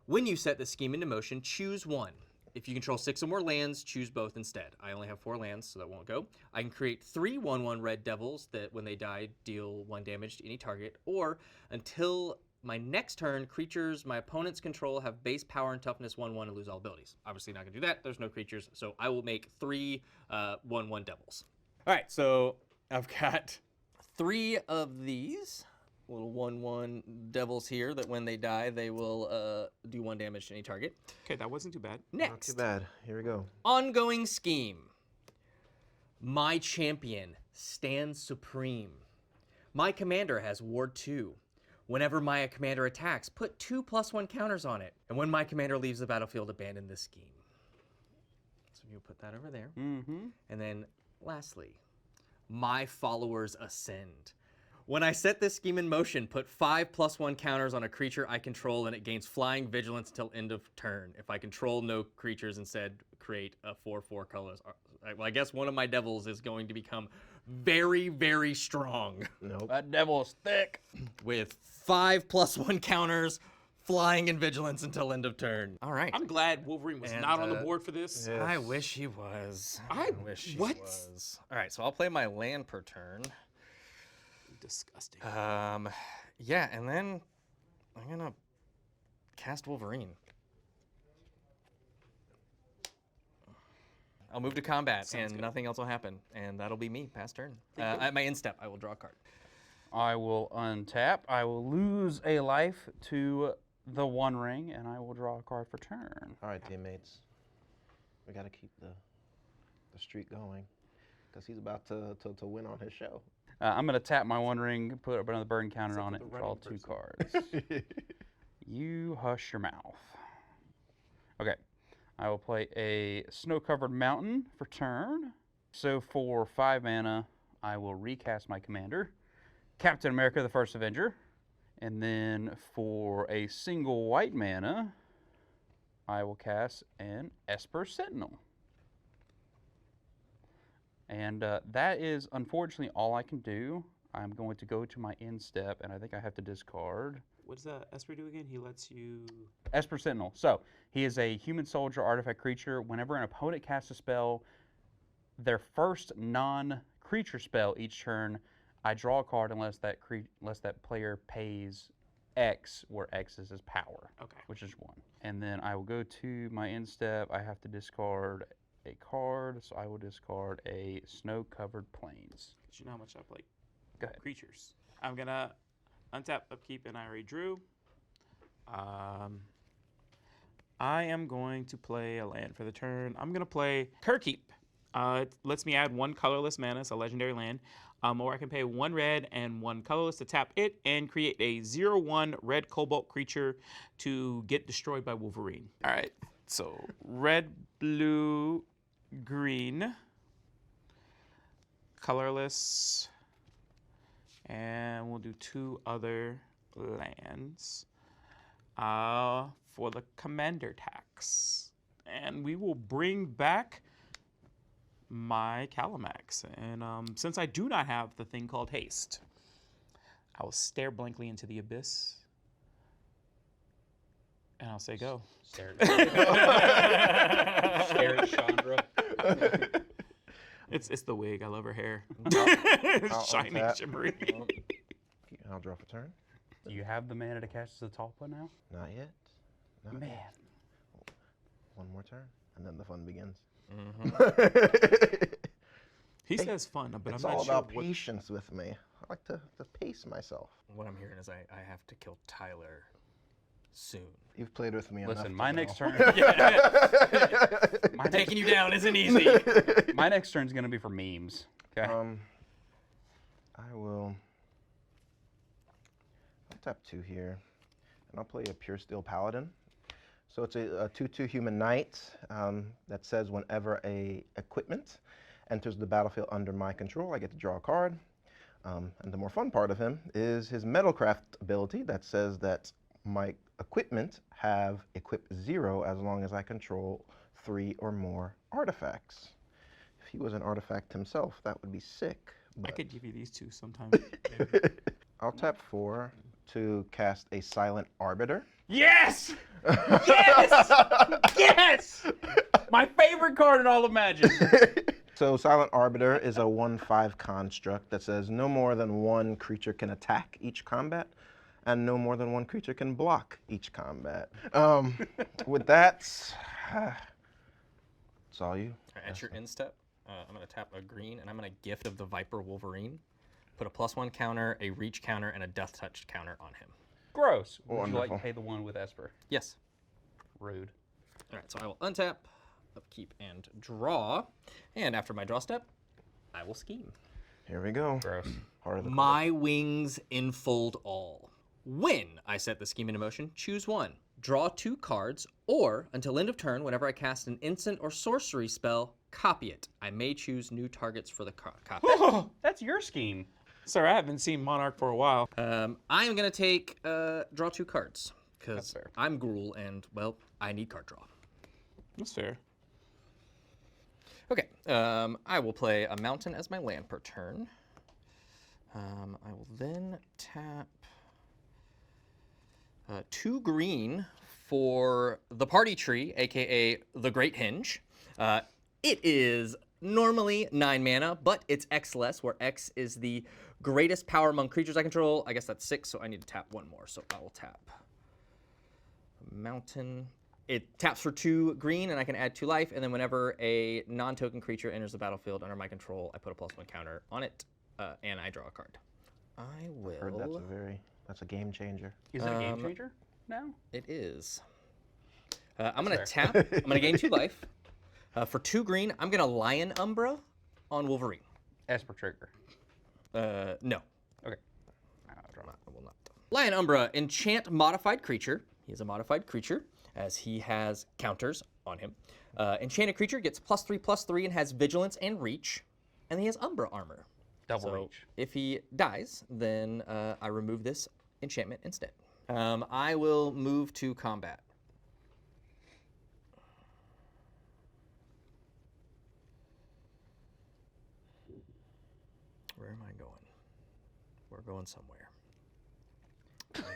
When you set the scheme into motion, choose 1. If you control 6 or more lands, choose both instead. I only have 4 lands, so that won't go. I can create 3 1/1 red devils that, when they die, deal 1 damage to any target. Or, until my next turn, creatures my opponents control have base power and toughness 1/1 and lose all abilities. Obviously not gonna do that. There's no creatures, so I will make 3 1/1 devils. All right, so I've got 3 of these little 1/1 devils here that when they die, they will do 1 damage to any target. Okay, that wasn't too bad. Not Next, too bad. Here we go. ongoing scheme. My champion stands supreme. My commander has Ward 2. Whenever my commander attacks, put 2+1 counters on it. And when my commander leaves the battlefield, abandon this scheme. So you put that over there. Mm-hmm. And then lastly, my followers ascend. When I set this scheme in motion, put 5+1 counters on a creature I control, and it gains flying vigilance until end of turn. If I control no creatures, instead create a 4/4 colors. Well, I guess one of my devils is going to become very, very strong Nope. That devil is thick. with 5+1 counters, flying and vigilance until end of turn. All right. I'm glad Wolverine was And, not on the board for this. yeah. I wish he was. I- wish he what? was. All right, so I'll play my land per turn. Disgusting. Yeah, and then I'm gonna cast Wolverine. I'll move to combat, Sounds and good. nothing else will happen, and that'll be me past turn. At my end step, I will draw a card. I will untap. I will lose a life to the One Ring, and I will draw a card for turn. All right, teammates. We got to keep the streak going because he's about to win on his show. I'm going to tap my One Ring, put another burn counter on it, the and draw running 2 cards. You hush your mouth. Okay. I will play a Snow-Covered Mountain for turn. So for 5 mana, I will recast my commander, Captain America, the First Avenger. And then for a single white mana, I will cast an Esper Sentinel. And that is unfortunately all I can do. I'm going to go to my end step, and I think I have to discard. What does Esper do again? He lets you... Esper Sentinel. So, he is a human soldier artifact creature. Whenever an opponent casts a spell, their first non-creature spell each turn, I draw a card unless that player pays X, where X is his power, Okay. which is 1. And then I will go to my end step. I have to discard a card, so I will discard a Snow-Covered Plains. Because you know how much I play Go ahead. creatures. I'm going to untap, upkeep, and I already drew. I am going to play a land for the turn. I'm going to play Kerkeep. It lets me add 1 colorless mana, it's a legendary land, or I can pay 1 red and 1 colorless to tap it and create a 0/1 red cobalt creature to get destroyed by Wolverine. All right, so red, blue, green, colorless, and we'll do 2 other lands for the commander tax. And we will bring back my Kalamax. And since I do not have the thing called haste, I will stare blankly into the abyss. And I'll say go. Stare at Chandra. It's the wig. I love her hair. I'll Shiny, untap. shimmery. I'll draw for turn. Do you have the mana to cast Zetalpa now? Not yet. Not Man. yet. One more turn, and then the fun begins. He says fun, but It's I'm all not sure about what. patience with me. I like to pace myself. What I'm hearing is I have to kill Tyler soon. You've played with me enough. Listen, to my know. next turn. Taking you down isn't easy. My next turn's gonna be for memes. Okay. I will. I'll tap 2 here, and I'll play a Pure Steel Paladin. So it's a 2/2 human knight that says whenever a equipment enters the battlefield under my control, I get to draw a card. And the more fun part of him is his Metalcraft ability that says that my equipment have equip 0 as long as I control 3 or more artifacts. If he was an artifact himself, that would be sick. I But could give you these 2 sometime. I'll tap 4 to cast a Silent Arbiter. Yes! Yes! Yes! My favorite card in all of Magic. So Silent Arbiter is a 1/5 construct that says no more than 1 creature can attack each combat, and no more than 1 creature can block each combat. With that, it's all you. At your end step, I'm going to tap a green, and I'm going to gift of the Viper Wolverine. Put a +1 counter, a reach counter, and a death touch counter on him. Gross. Would you like Wonderful. to pay the one with Esper? Yes. Rude. All right, so I will untap, upkeep, and draw. And after my draw step, I will scheme. Here we go. Gross. Part of the My wings enfold all. When I set the scheme into motion, choose 1. Draw 2 cards, or until end of turn, whenever I cast an instant or sorcery spell, copy it. I may choose new targets for the copy. That's your scheme. Sir, I haven't seen Monarch for a while. I am going to take draw 2 cards, That's because fair. I'm Gruel, and, well, I need card draw. That's fair. Okay, I will play a mountain as my land per turn. I will then tap 2 green for the party tree, aka the Great Hinge. It is normally 9 mana, but it's X less, where X is the greatest power among creatures I control. I guess that's 6, so I need to tap 1 more. So I will tap Mountain. It taps for 2 green, and I can add 2 life. And then whenever a non-token creature enters the battlefield under my control, I put a +1 counter on it, and I draw a card. I will. Heard that's a game changer. Is it a game changer now? It is. I'm going to tap. I'm going to gain 2 life. For 2 green, I'm going to Lion Umbra on Wolverine. Esper trigger. No. Okay. I will not. Lion Umbra, enchant modified creature. He is a modified creature, as he has counters on him. Enchanted creature gets +3/+3 and has vigilance and reach, and he has Umbra armor. Double So reach. if he dies, then I remove this enchantment instead. I will move to combat. Where am I going? We're going somewhere.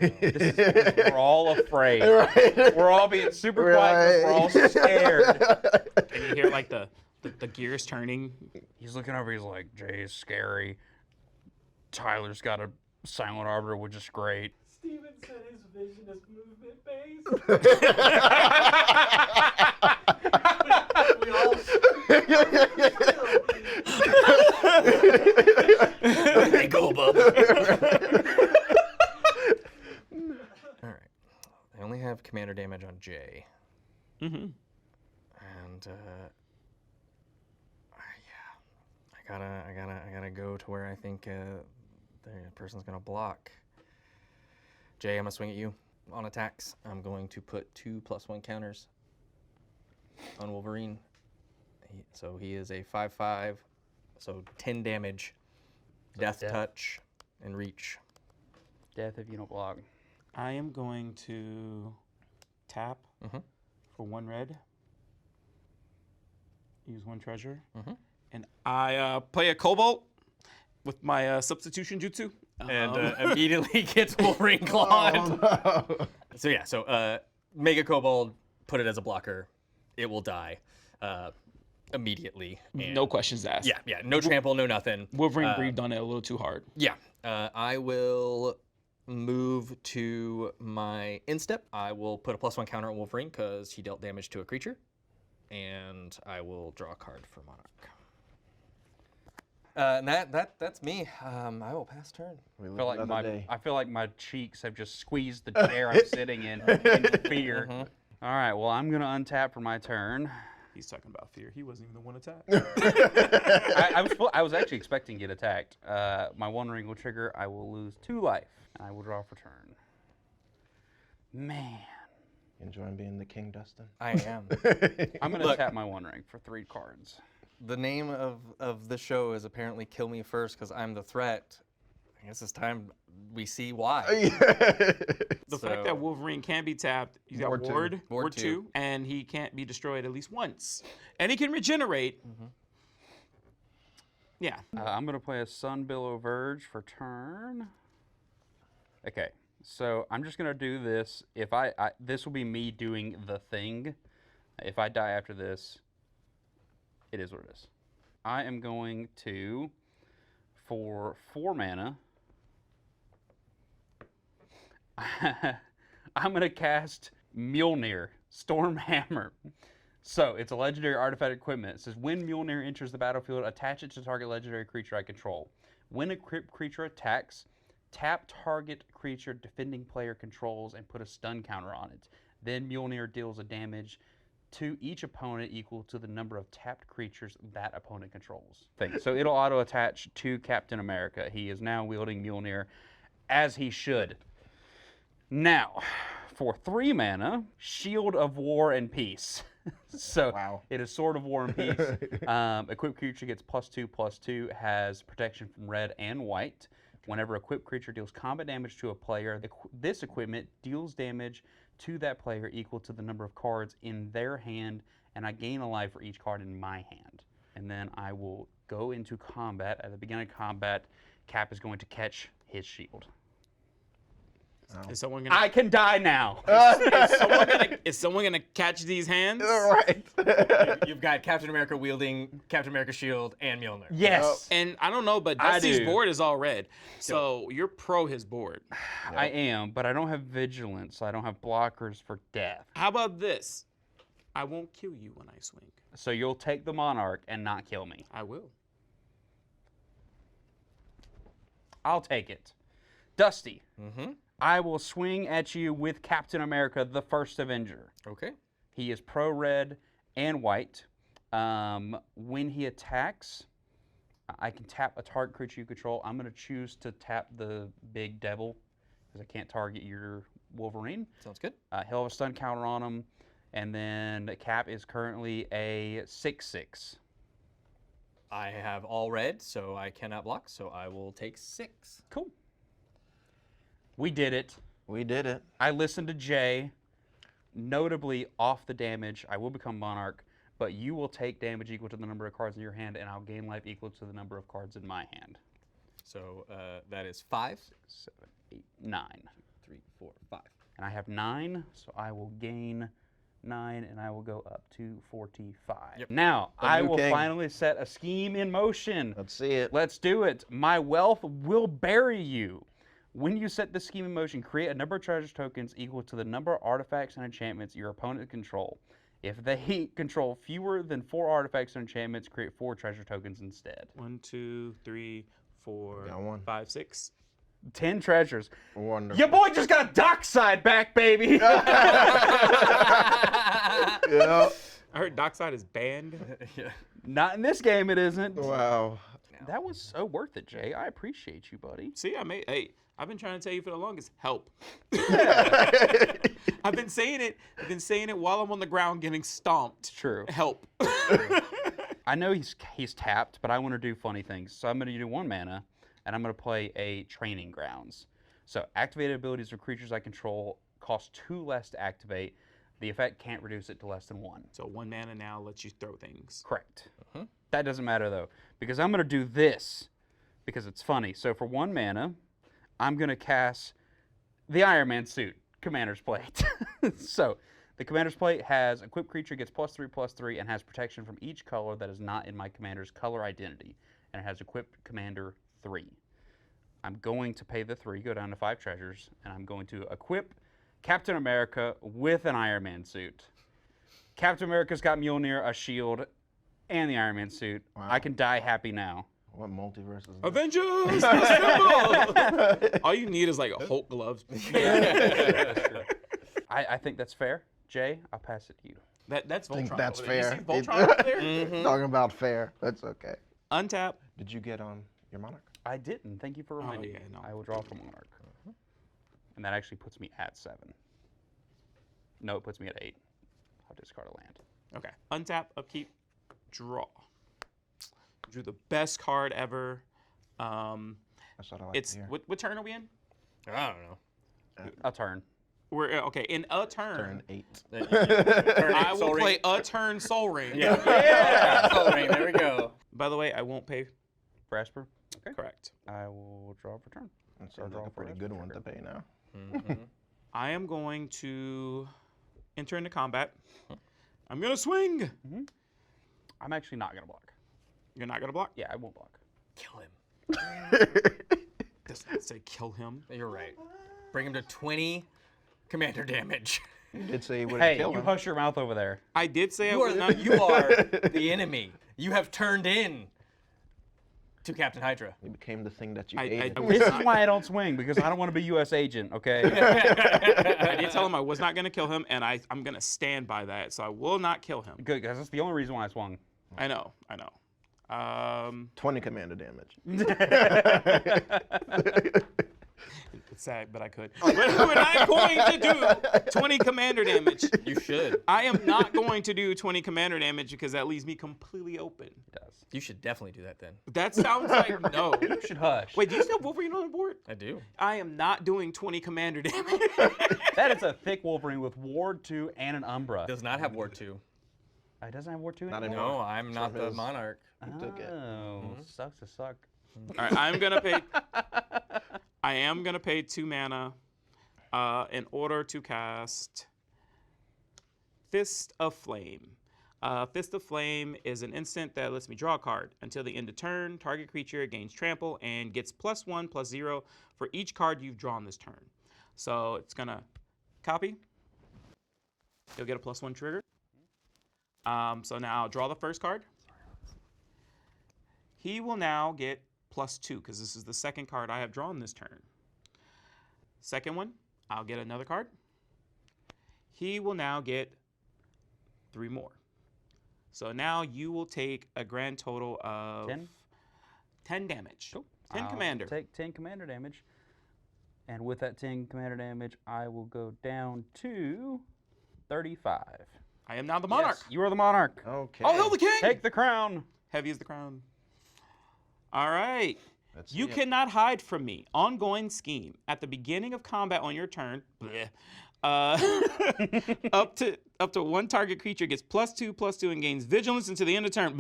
We're all afraid. We're all being super quiet. 'Cause we're all scared. And you hear like the gears turning. He's looking over. He's like, "Jay is scary. Tyler's got a silent arbiter, which is great." Steven said his vision is movement based. We all. Hey, go, bub. All right. I only have commander damage on Jay. Mm-hmm. And, I gotta go to where I think the person's gonna block. Jay, I'm gonna swing at you on attacks. I'm going to put 2 +1 counters on Wolverine. So he is a 5/5, so 10 damage, death death. touch, and reach. Death if you don't block. I am going to tap for 1 red. Use 1 treasure. And I play a Cobalt with my substitution jutsu. And immediately gets Wolverine clawed. So yeah, Mega Kobold, put it as a blocker. It will die immediately. And no questions asked. Yeah, no trample, no nothing. Wolverine breathed on it a little too hard. Yeah, I will move to my instep. I will put a +1 counter on Wolverine because he dealt damage to a creature. And I will draw a card for Monarch. And that's me. I will pass turn. I feel like my cheeks have just squeezed the chair I'm sitting in fear. All right, well, I'm going to untap for my turn. He's talking about fear. He wasn't even the one attacked. I was actually expecting to get attacked. My 1 ring will trigger. I will lose 2 life. And I will draw for turn. Man. Enjoying being the king, Dustin? I am. I'm going to tap my 1 ring for 3 cards. The name of the show is apparently Kill Me First because I'm the threat. I guess it's time we see why. The fact that Wolverine can be tapped, he's got Ward 2, and he can't be destroyed at least once. And he can regenerate. Yeah. I'm going to play a Sunbillow Verge for turn. Okay, so I'm just going to do this. If this will be me doing the thing. If I die after this, it is what it is. I am going to, for 4 mana, I'm going to cast Mjolnir, Stormhammer. So, it's a legendary artifact equipment. It says, when Mjolnir enters the battlefield, attach it to target legendary creature I control. When a creature attacks, tap target creature defending player controls and put a stun counter on it. Then Mjolnir deals a damage to each opponent equal to the number of tapped creatures that opponent controls. So it'll auto-attach to Captain America. He is now wielding Mjolnir as he should. Now, for 3 mana, Shield of War and Peace. So it is Sword of War and Peace. Equipped creature gets +2/+2, has protection from red and white. Whenever equipped creature deals combat damage to a player, this equipment deals damage to that player equal to the number of cards in their hand, and I gain a life for each card in my hand. And then I will go into combat. At the beginning of combat, Cap is going to catch his shield. Is someone gonna? I can die now. Is someone gonna catch these hands? Right. You've got Captain America wielding Captain America shield and Mjolnir. Yes. And I don't know, but I Dusty's do. board is all red, so you're pro his board. I am, but I don't have vigilance, so I don't have blockers for death. How about this? I won't kill you when I swing. So you'll take the Monarch and not kill me. I will. I'll take it. Dusty, I will swing at you with Captain America, the First Avenger. Okay. He is pro red and white. When he attacks, I can tap a target creature you control. I'm going to choose to tap the big devil because I can't target your Wolverine. Sounds good. He'll have a stun counter on him. And then Cap is currently a 6/6. I have all red, so I cannot block, so I will take 6. Cool. We did it. We did it. I listened to Jay. Notably, off the damage, I will become Monarch, but you will take damage equal to the number of cards in your hand, and I'll gain life equal to the number of cards in my hand. So that is 5. 7, 8, 9. 3, 4, 5. And I have 9, so I will gain 9, and I will go up to 45. Yep. Now, I new will king. finally set a scheme in motion. Let's see it. Let's do it. My wealth will bury you. When you set the scheme in motion, create a number of treasure tokens equal to the number of artifacts and enchantments your opponent control. If they control fewer than 4 artifacts and enchantments, create 4 treasure tokens instead. 1, 2, 3, 4, Got one. 5, 6. 10 treasures. Wonderful. Your boy just got Dockside back, baby. Yeah. I heard Dockside is banned. Yeah. Not in this game, it isn't. Wow. That was so worth it, Jay. I appreciate you, buddy. See, hey, I've been trying to tell you for the longest. Help. I've been saying it. I've been saying it while I'm on the ground getting stomped. True. Help. I know he's tapped, but I want to do funny things. So I'm going to do 1 mana, and I'm going to play a Training Grounds. So activated abilities of creatures I control cost 2 less to activate. The effect can't reduce it to less than 1. So 1 mana now lets you throw things. Correct. That doesn't matter, though, because I'm going to do this because it's funny. So for 1 mana, I'm going to cast the Iron Man suit, Commander's Plate. So the Commander's Plate has equipped creature gets +3/+3 and has protection from each color that is not in my commander's color identity. And it has equipped Commander 3. I'm going to pay the 3, go down to 5 treasures, and I'm going to equip Captain America with an Iron Man suit. Captain America's got Mjolnir, a shield, and the Iron Man suit. Wow. I can die happy now. What multiverse is this? Avengers! Assemble! All you need is like Hulk gloves. I think that's fair. Jay, I'll pass it to you. That's Voltron. I think that's over there. fair. You see Voltron over there? Talking about fair. That's okay. Untap. Did you get your Monarch? I didn't. Thank you for reminding yeah, me. no. I will draw for Monarch. And that actually puts me at 7. No, it puts me at 8. I'll discard a land. Okay. Untap, upkeep, draw. Drew the best card ever. That's what I like It's to hear. what turn are we in? I don't know. A turn. We're okay. In a turn, Turn 8. I will play a turn Soul Ring. Yeah. Soul Ring, there we go. By the way, I won't pay. For Esper? Okay. Correct. I will draw for turn. That Or seems draw like a for pretty Esper, good one sure. to pay now. I am going to enter into combat. I'm gonna swing. I'm actually not going to block. You're not gonna block. Yeah, I won't block. Kill him. Does not say kill him. You're right. Bring him to 20 commander damage. You did say you would Hey, kill you him. hush your mouth over there. I did say I You would are, not. you are the enemy. You have turned in to Captain Hydra. You became the thing that you I hated. was This is not- why I don't swing, because I don't want to be U.S. agent, okay? I did tell him I was not gonna kill him, and I'm gonna stand by that. So I will not kill him. Good, because that's the only reason why I swung. I know. 20 commander damage. It's sad, but I could. But we're not going to do 20 commander damage. You should. I am not going to do 20 commander damage because that leaves me completely open. It does. You should definitely do that then. That sounds like no. You should hush. Wait, do you still have Wolverine on the board? I do. I am not doing 20 commander damage. That is a thick Wolverine with Ward 2 and an Umbra. Does not have Ward 2. It doesn't have Ward 2 Not anymore? anymore. No, I'm not the his- Monarch. Who took it? Oh, sucks to suck. All right, I'm gonna pay. I am gonna pay 2 mana in order to cast Fist of Flame. Fist of Flame is an instant that lets me draw a card. Until the end of turn, target creature gains trample and gets +1/+0 for each card you've drawn this turn. So it's gonna copy. You'll get a +1 trigger. So now I'll draw the first card. He will now get +2 because this is the second card I have drawn this turn. Second one, I'll get another card. He will now get 3 more. So now you will take a grand total of 10 damage. 10 I'll commander. Take 10 commander damage. And with that 10 commander damage, I will go down to 35. I am now the Monarch. Yes, you are the Monarch. Okay. Oh, hell the king! Take the crown. Heavy as the crown. All right. Let's You see it. cannot hide from me. Ongoing scheme. At the beginning of combat on your turn, up to 1 target creature gets +2/+2 and gains vigilance until the end of turn.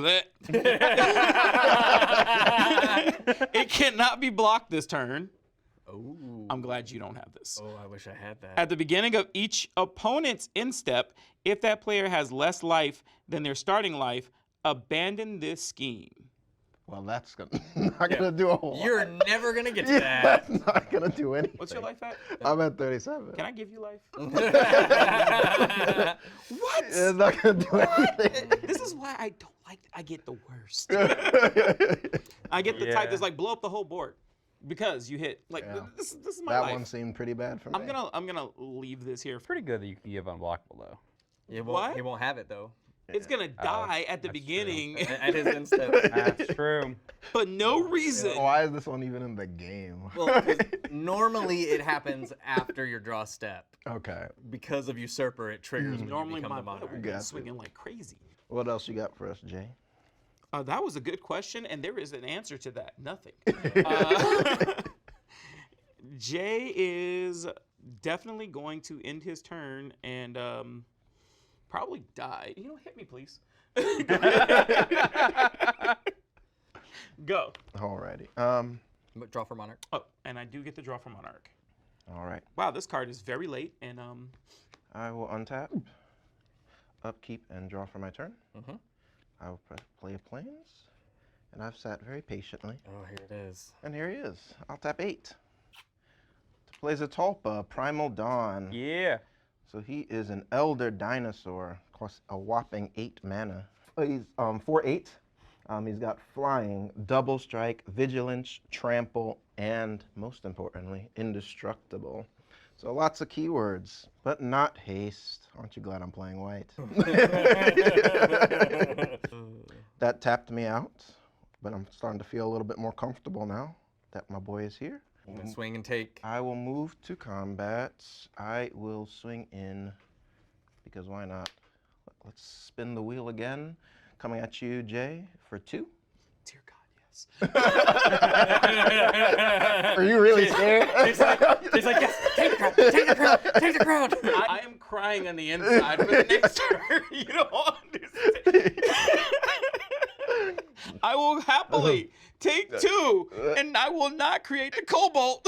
It cannot be blocked this turn. Ooh. I'm glad you don't have this. Oh, I wish I had that. At the beginning of each opponent's end step, if that player has less life than their starting life, abandon this scheme. Well, that's not gonna do a whole lot. You're never going to get to Yeah, that. that's not gonna do anything. What's your life at? I'm at 37. Can I give you life? What? It's not gonna do anything. This is why I don't like. I get the worst. I get the type Yeah. that's like blow up the whole board because you hit like Yeah. this is my That life. one seemed pretty bad for me. I'm gonna leave this here. Pretty good that you can give unblockable, though. What? He won't have it, though. It's gonna die at the that's beginning, At his instep. That's true. but no reason. Why is this one even in the game? Well, 'cause normally it happens after your draw step. Okay. Because of Usurper, it triggers when Normally you become my the Monarch. would be Gotcha. swinging like crazy. What else you got for us, Jay? That was a good question, and there is an answer to that. Nothing. Jay is definitely going to end his turn and probably die. You know, hit me, please. Go. Alrighty. Draw for Monarch. Oh, and I do get the draw for Monarch. All right. Wow, this card is very late, and I will untap, upkeep, and draw for my turn. I will play a Plains, and I've sat very patiently. Oh, here it is. And here he is. I'll tap 8. To play Zetalpa, Primal Dawn. Yeah. So he is an Elder Dinosaur. Costs a whopping 8 mana. He's 4/8. He's got Flying, Double Strike, Vigilance, Trample, and most importantly, Indestructible. So lots of keywords, but not haste. Aren't you glad I'm playing white? That tapped me out, but I'm starting to feel a little bit more comfortable now that my boy is here. I'm gonna swing and take. I will move to combat. I will swing in, because why not? Let's spin the wheel again. Coming at you, Jay, for 2. dear God, yes. Are you really scared? It's like, yes, take the crown, take the crown, take the crown. I am crying on the inside for the next turn. You don't understand. I will happily take 2, and I will not create the cobalt.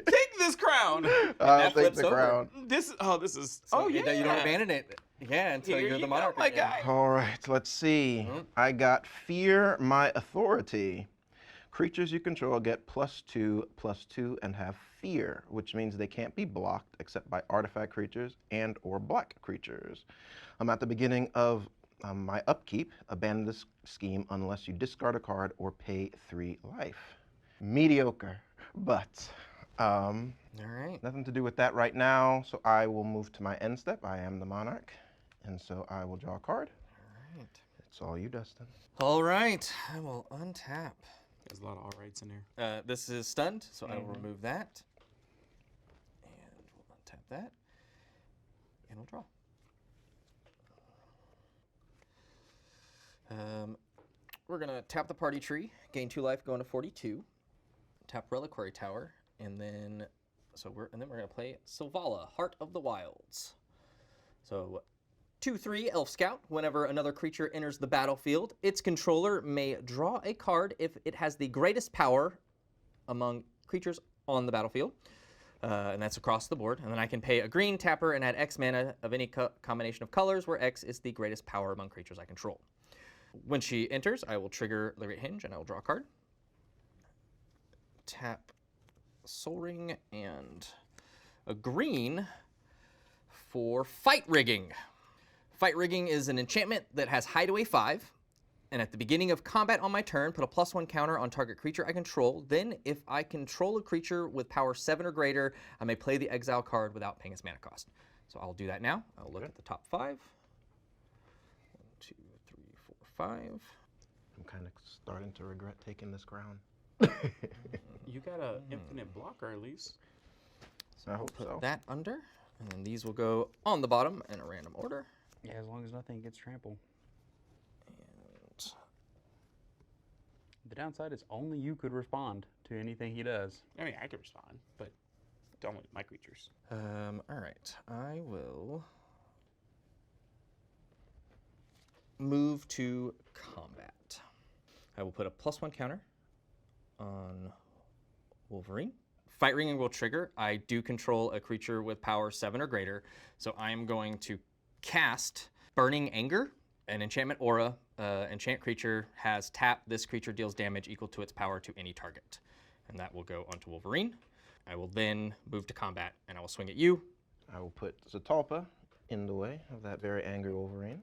Take this crown. I'll take flips the over. crown. This is. So Oh yeah. you don't abandon it. Yeah, until Here you're you the go, monarch. my again. guy. All right, let's see. I got Fear My Authority. Creatures you control get +2/+2 and have fear, which means they can't be blocked except by artifact creatures and or black creatures. At the beginning of my upkeep, abandon this scheme unless you discard a card or pay 3 life. Mediocre, but All right. nothing to do with that right now, so I will move to my end step. I am the monarch, and so I will draw a card. All right. It's all you, Dustin. All right. I will untap. There's a lot of all rights in there. This is stunned, so I will remove that. And we'll untap that. And we'll draw. We're going to tap the party tree, gain 2 life, go into 42. Tap Reliquary Tower, and then we're going to play Silvala, Heart of the Wilds. So 2/3 Elf Scout. Whenever another creature enters the battlefield, its controller may draw a card if it has the greatest power among creatures on the battlefield. And that's across the board. And then I can pay a green tapper and add X mana of any combination of colors where X is the greatest power among creatures I control. When she enters, I will trigger the Great Hinge and I will draw a card. Tap Soul Ring and a green for Fight Rigging. Fight Rigging is an enchantment that has Hideaway 5, and at the beginning of combat on my turn, put a +1 counter on target creature I control. Then, if I control a creature with power 7 or greater, I may play the exile card without paying its mana cost. So I'll do that now. I'll look at the top 5. 1, 2, 3, 4, 5. I'm kind of starting to regret taking this crown. You got an infinite blocker at least. I hope Put so. that under, and then these will go on the bottom in a random order. Yeah, as long as nothing gets trampled. And The downside is only you could respond to anything he does. I mean, I could respond, but don't with my creatures. all right, I will move to combat. I will put a +1 counter on Wolverine. Fight Ringing will trigger. I do control a creature with power 7 or greater, so I am going to cast Burning Anger, an enchantment aura. Enchant creature has tap. This creature deals damage equal to its power to any target, and that will go onto Wolverine. I will then move to combat, and I will swing at you. I will put Zetalpa in the way of that very angry Wolverine.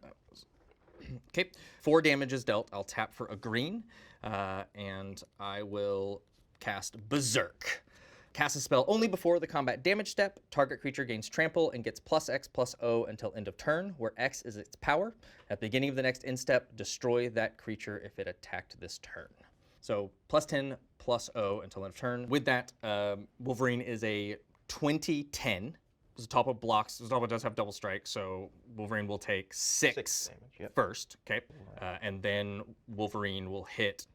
Okay, 4 damage is dealt. I'll tap for a green, and I will cast Berserk. Cast a spell only before the combat damage step. Target creature gains trample and gets +X/+O until end of turn, where X is its power. At the beginning of the next end step, destroy that creature if it attacked this turn. So +10/+O until end of turn. With that, Wolverine is a 20/10 Zetalpa blocks. Zetalpa does have double strike, so Wolverine will take 6 damage, yep. first, okay? And then Wolverine will hit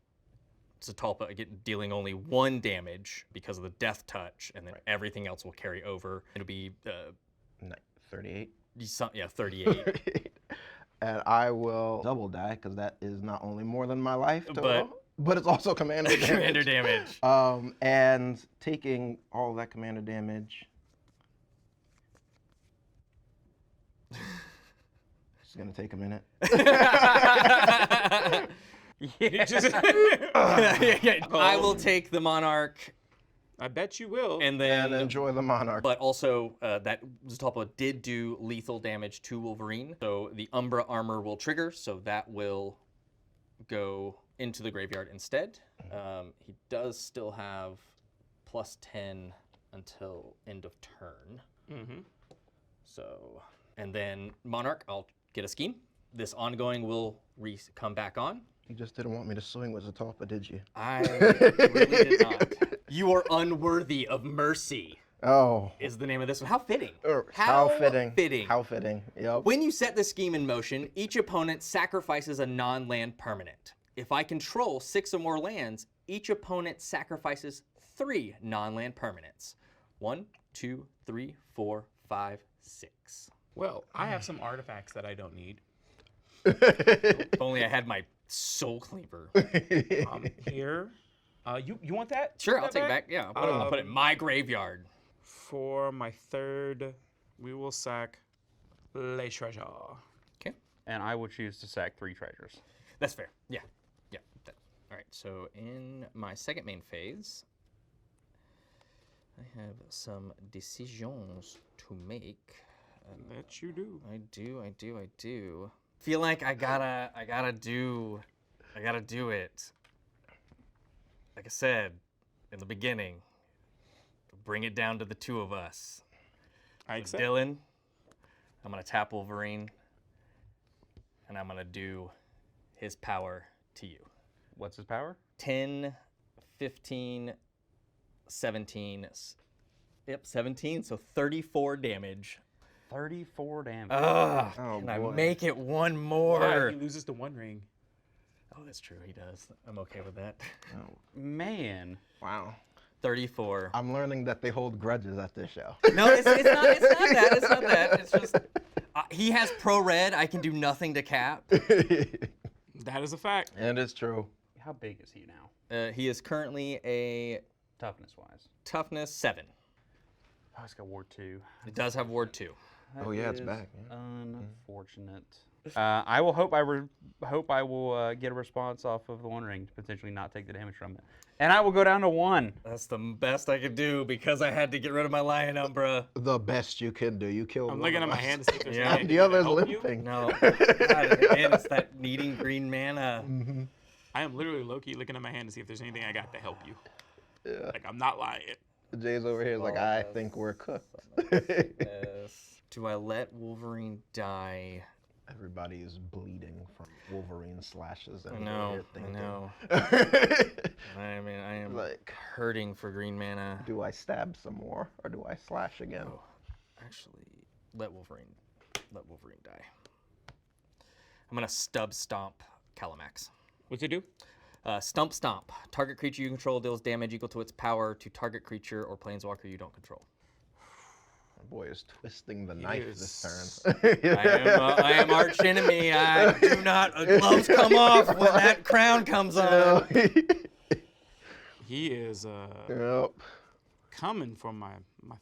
Zetalpa, again, dealing only 1 damage because of the death touch, and then everything else will carry over. It'll be 38. 38. And I will double die because that is not only more than my life total, but it's also commander damage. Commander damage. And taking all that commander damage. It's gonna take a minute. I will take the Monarch. I bet you will. And then enjoy the Monarch. But also, that Zetalpa did do lethal damage to Wolverine, so the Umbra armor will trigger, so that will go into the graveyard instead. He does still have +10 until end of turn. So, and then Monarch, I'll get a scheme. This ongoing will come back on. You just didn't want me to swing with Zetalpa, did you? I really did not. You are unworthy of mercy. Oh. Is the name of this one. How fitting. How fitting. Fitting. How fitting. Yep. When you set the scheme in motion, each opponent sacrifices a non-land permanent. If I control 6 or more lands, each opponent sacrifices 3 non-land permanents. 1, 2, 3, 4, 5, 6. Well, I have some artifacts that I don't need. If only I had my Soul Cleaver. Here. You want that? Sure, Want I'll that take it back. Yeah, I'll put it in my graveyard. For my 3rd, we will sack Les Treasures. Okay. And I will choose to sack 3 treasures. That's fair. Yeah. All right, so in my second main phase, I have some decisions to make. That you do. I do. Feel like I gotta do it. Like I said in the beginning, bring it down to the 2 of us. I So accept. Dylan, I'm gonna tap Wolverine, and I'm gonna do his power to you. What's his power? 10, 15, 17. Yep, 17, so 34 damage. 34 damage. Ugh, Oh, can I boy. make it one Yeah, more? he loses the 1 ring. Oh, that's true, he does. I'm okay with that. Man. Wow. 34. I'm learning that they hold grudges at this show. No, it's not that. It's not that. It's just, he has pro red. I can do nothing to cap. That is a fact. And it's true. How big is he now? He is currently a Toughness-wise. toughness 7. Oh, he's got Ward 2. It does have ward 2. Oh, yeah, it's is back, yeah. Unfortunate. I will hope I will get a response off of the 1 ring to potentially not take the damage from it, and I will go down to 1. That's the best I could do because I had to get rid of my Lion Umbra. The best you can do. You killed I'm one looking of at my us. hand to see if there's Yeah. anything The that other's can help you. limping. No, God, again, it's that needing green mana. I am literally low-key looking at my hand to see if there's anything I got to help you. Yeah. Like, I'm not lying. Jay's over here is like, I think we're cooked. Do I let Wolverine die? Everybody is bleeding from Wolverine slashes. I And know. thinking. I mean, I am Like, hurting for green mana. do I stab some more or do I slash again? Oh, actually, let Wolverine die. I'm gonna stub stomp Kalamax. What's it do? Stump stomp. Target creature you control deals damage equal to its power to target creature or planeswalker you don't control. My boy is twisting the knife this is- turn. I am archenemy. I do not. Gloves come off when that crown comes on. He is Yep. coming from my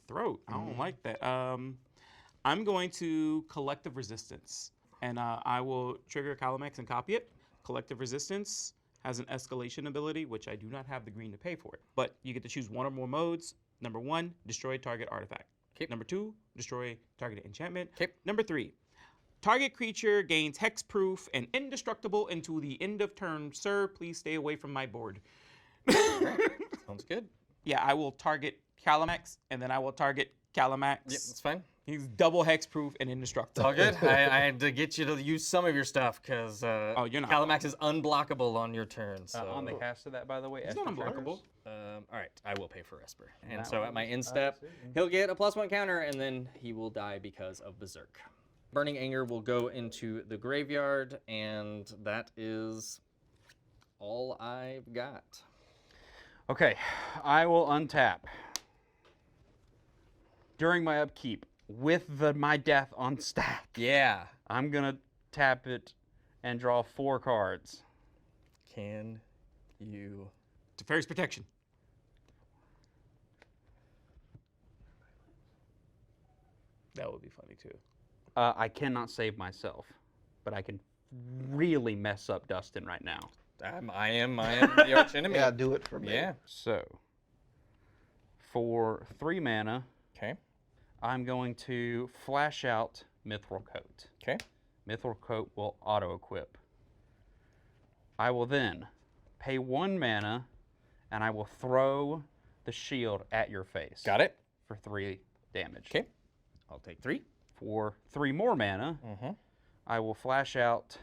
throat. I don't like that. I'm going to Collective Resistance, and I will trigger Kalamax and copy it. Collective Resistance has an escalation ability, which I do not have the green to pay for it. But you get to choose 1 or more modes. Number 1, destroy target artifact. Okay. Number 2, destroy target enchantment. Okay. Number 3, target creature gains hexproof and indestructible until the end of turn. Sir, please stay away from my board. Sounds good. Yeah, I will target Kalamax, and then I will target Kalamax. Yep, that's fine. He's double hexproof and It's indestructible. all good. I had to get you to use some of your stuff because you're not. Kalamax is unblockable on your turn. So. On the cast of that, by the way. It's not extra unblockable. triggers. All right, I will pay for Esper. And so at my end step, he'll get a +1 counter, and then he will die because of Berserk. Burning Anger will go into the graveyard, and that is all I've got. Okay, I will untap. During my upkeep, with my death on stack, Yeah. I'm gonna tap it and draw 4 cards. Can you... Teferi's Protection. That would be funny too. I cannot save myself, but I can really mess up Dustin right now. I am the archenemy. Yeah, do it for me. Yeah. So, for 3 mana, Okay. I'm going to flash out Mithril Coat. Okay. Mithril Coat will auto-equip. I will then pay 1 mana, and I will throw the shield at your face. Got it. For 3 damage. Okay. I'll take 3. For 3 more mana, I will flash out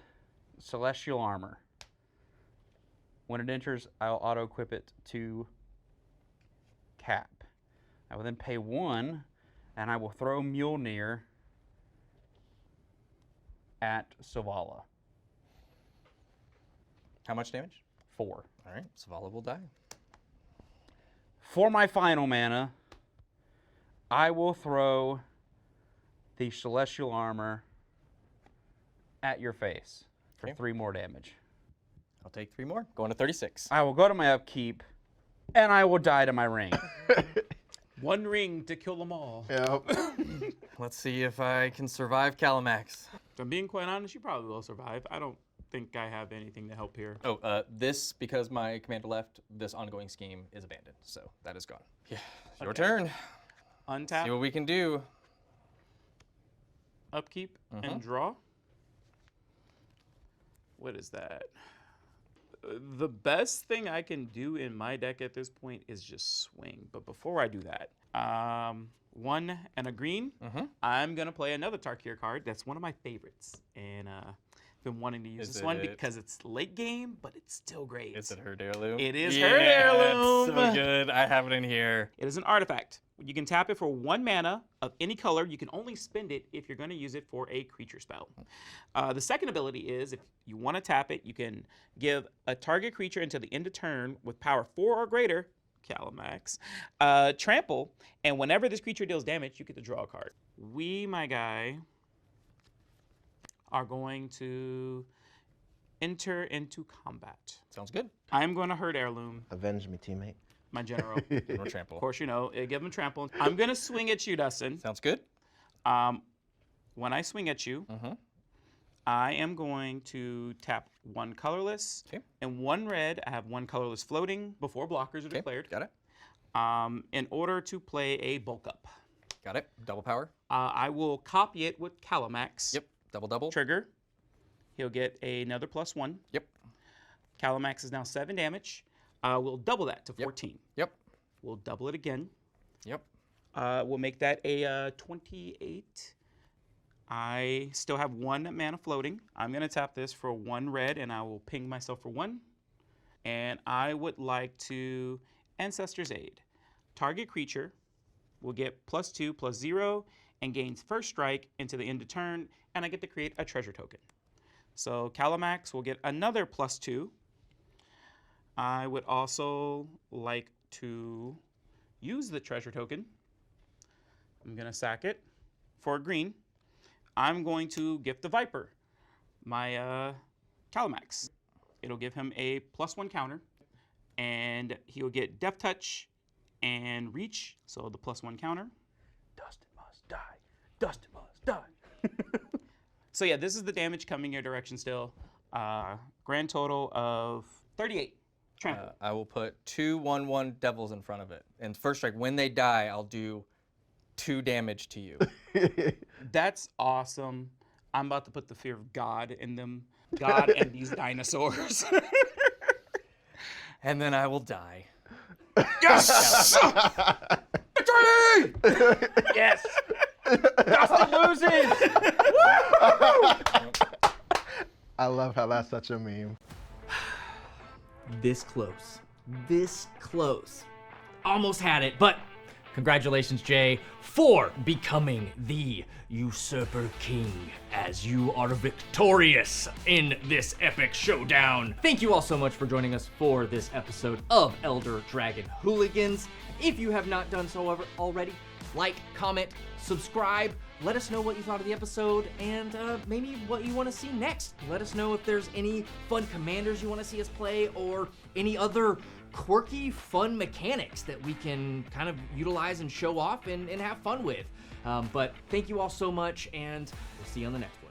Celestial Armor. When it enters, I'll auto-equip it to cap. I will then pay 1, and I will throw Mjolnir at Savala. How much damage? 4. All right. Savala will die. For my final mana, I will throw the Celestial Armor at your face for 3 more damage. I'll take 3 more. Going to 36. I will go to my upkeep, and I will die to my ring. 1 ring to kill them all. Yep. Let's see if I can survive Kalamax. If I'm being quite honest, you probably will survive. I don't think I have anything to help here. Oh, this, because my commander left, this ongoing scheme is abandoned. So that is gone. Yeah. Your turn. Untap, See what we can do. upkeep, and draw. What is that? The best thing I can do in my deck at this point is just swing. But before I do that, 1 and a green, I'm going to play another Tarkir card. That's one of my favorites. And I've been wanting to use this one because it's late game, but it's still great. Is it her heirloom? It is her heirloom. It's so good. I have it in here. It is an artifact. You can tap it for 1 mana of any color. You can only spend it if you're going to use it for a creature spell. The second ability is, if you want to tap it, you can give a target creature until the end of turn with power 4 or greater, Kalamax, trample, and whenever this creature deals damage, you get to draw a card. We, my guy, are going to enter into combat. Sounds good. I'm going to hurt heirloom, Avenge me, teammate. my general. Or trample. Of course, you know, give him trample. I'm going to swing at you, Dustin. Sounds good. When I swing at you, I am going to tap 1 colorless and 1 red. I have 1 colorless floating before blockers are declared. Got it. In order to play a bulk up. Got it. Double power. I will copy it with Kalamax. Yep. Double. Trigger. He'll get another +1. Yep. Kalamax is now 7 damage. We'll double that to 14. Yep. We'll double it again. Yep. We'll make that a 28. I still have 1 mana floating. I'm going to tap this for 1 red, and I will ping myself for 1. And I would like to Ancestor's Aid. Target creature will get +2/+0 and gains first strike into the end of turn, and I get to create a treasure token. So Kalamax will get another +2. I would also like to use the treasure token. I'm going to sack it for a green. I'm going to gift the Viper, my Kalamax. It'll give him a +1 counter, and he'll get Death Touch and Reach, so the +1 counter. Dustin must die. Dustin must die. So yeah, this is the damage coming your direction still. Grand total of 38. Trample. I will put 2/1/1 devils in front of it. And first strike, when they die, I'll do 2 damage to you. That's awesome. I'm about to put the fear of God in them. God and these dinosaurs. And then I will die. Yes! Victory! Yes! Dustin loses! I love how that's such a meme. This close. This close. almost had it, but congratulations, Jay, for becoming the Usurper King, as you are victorious in this epic showdown. Thank you all so much for joining us for this episode of Elder Dragon Hooligans. If you have not done so already, like, comment, subscribe. Let us know what you thought of the episode and maybe what you want to see next. Let us know if there's any fun commanders you want to see us play or any other quirky, fun mechanics that we can kind of utilize and show off and have fun with. But thank you all so much, and we'll see you on the next one.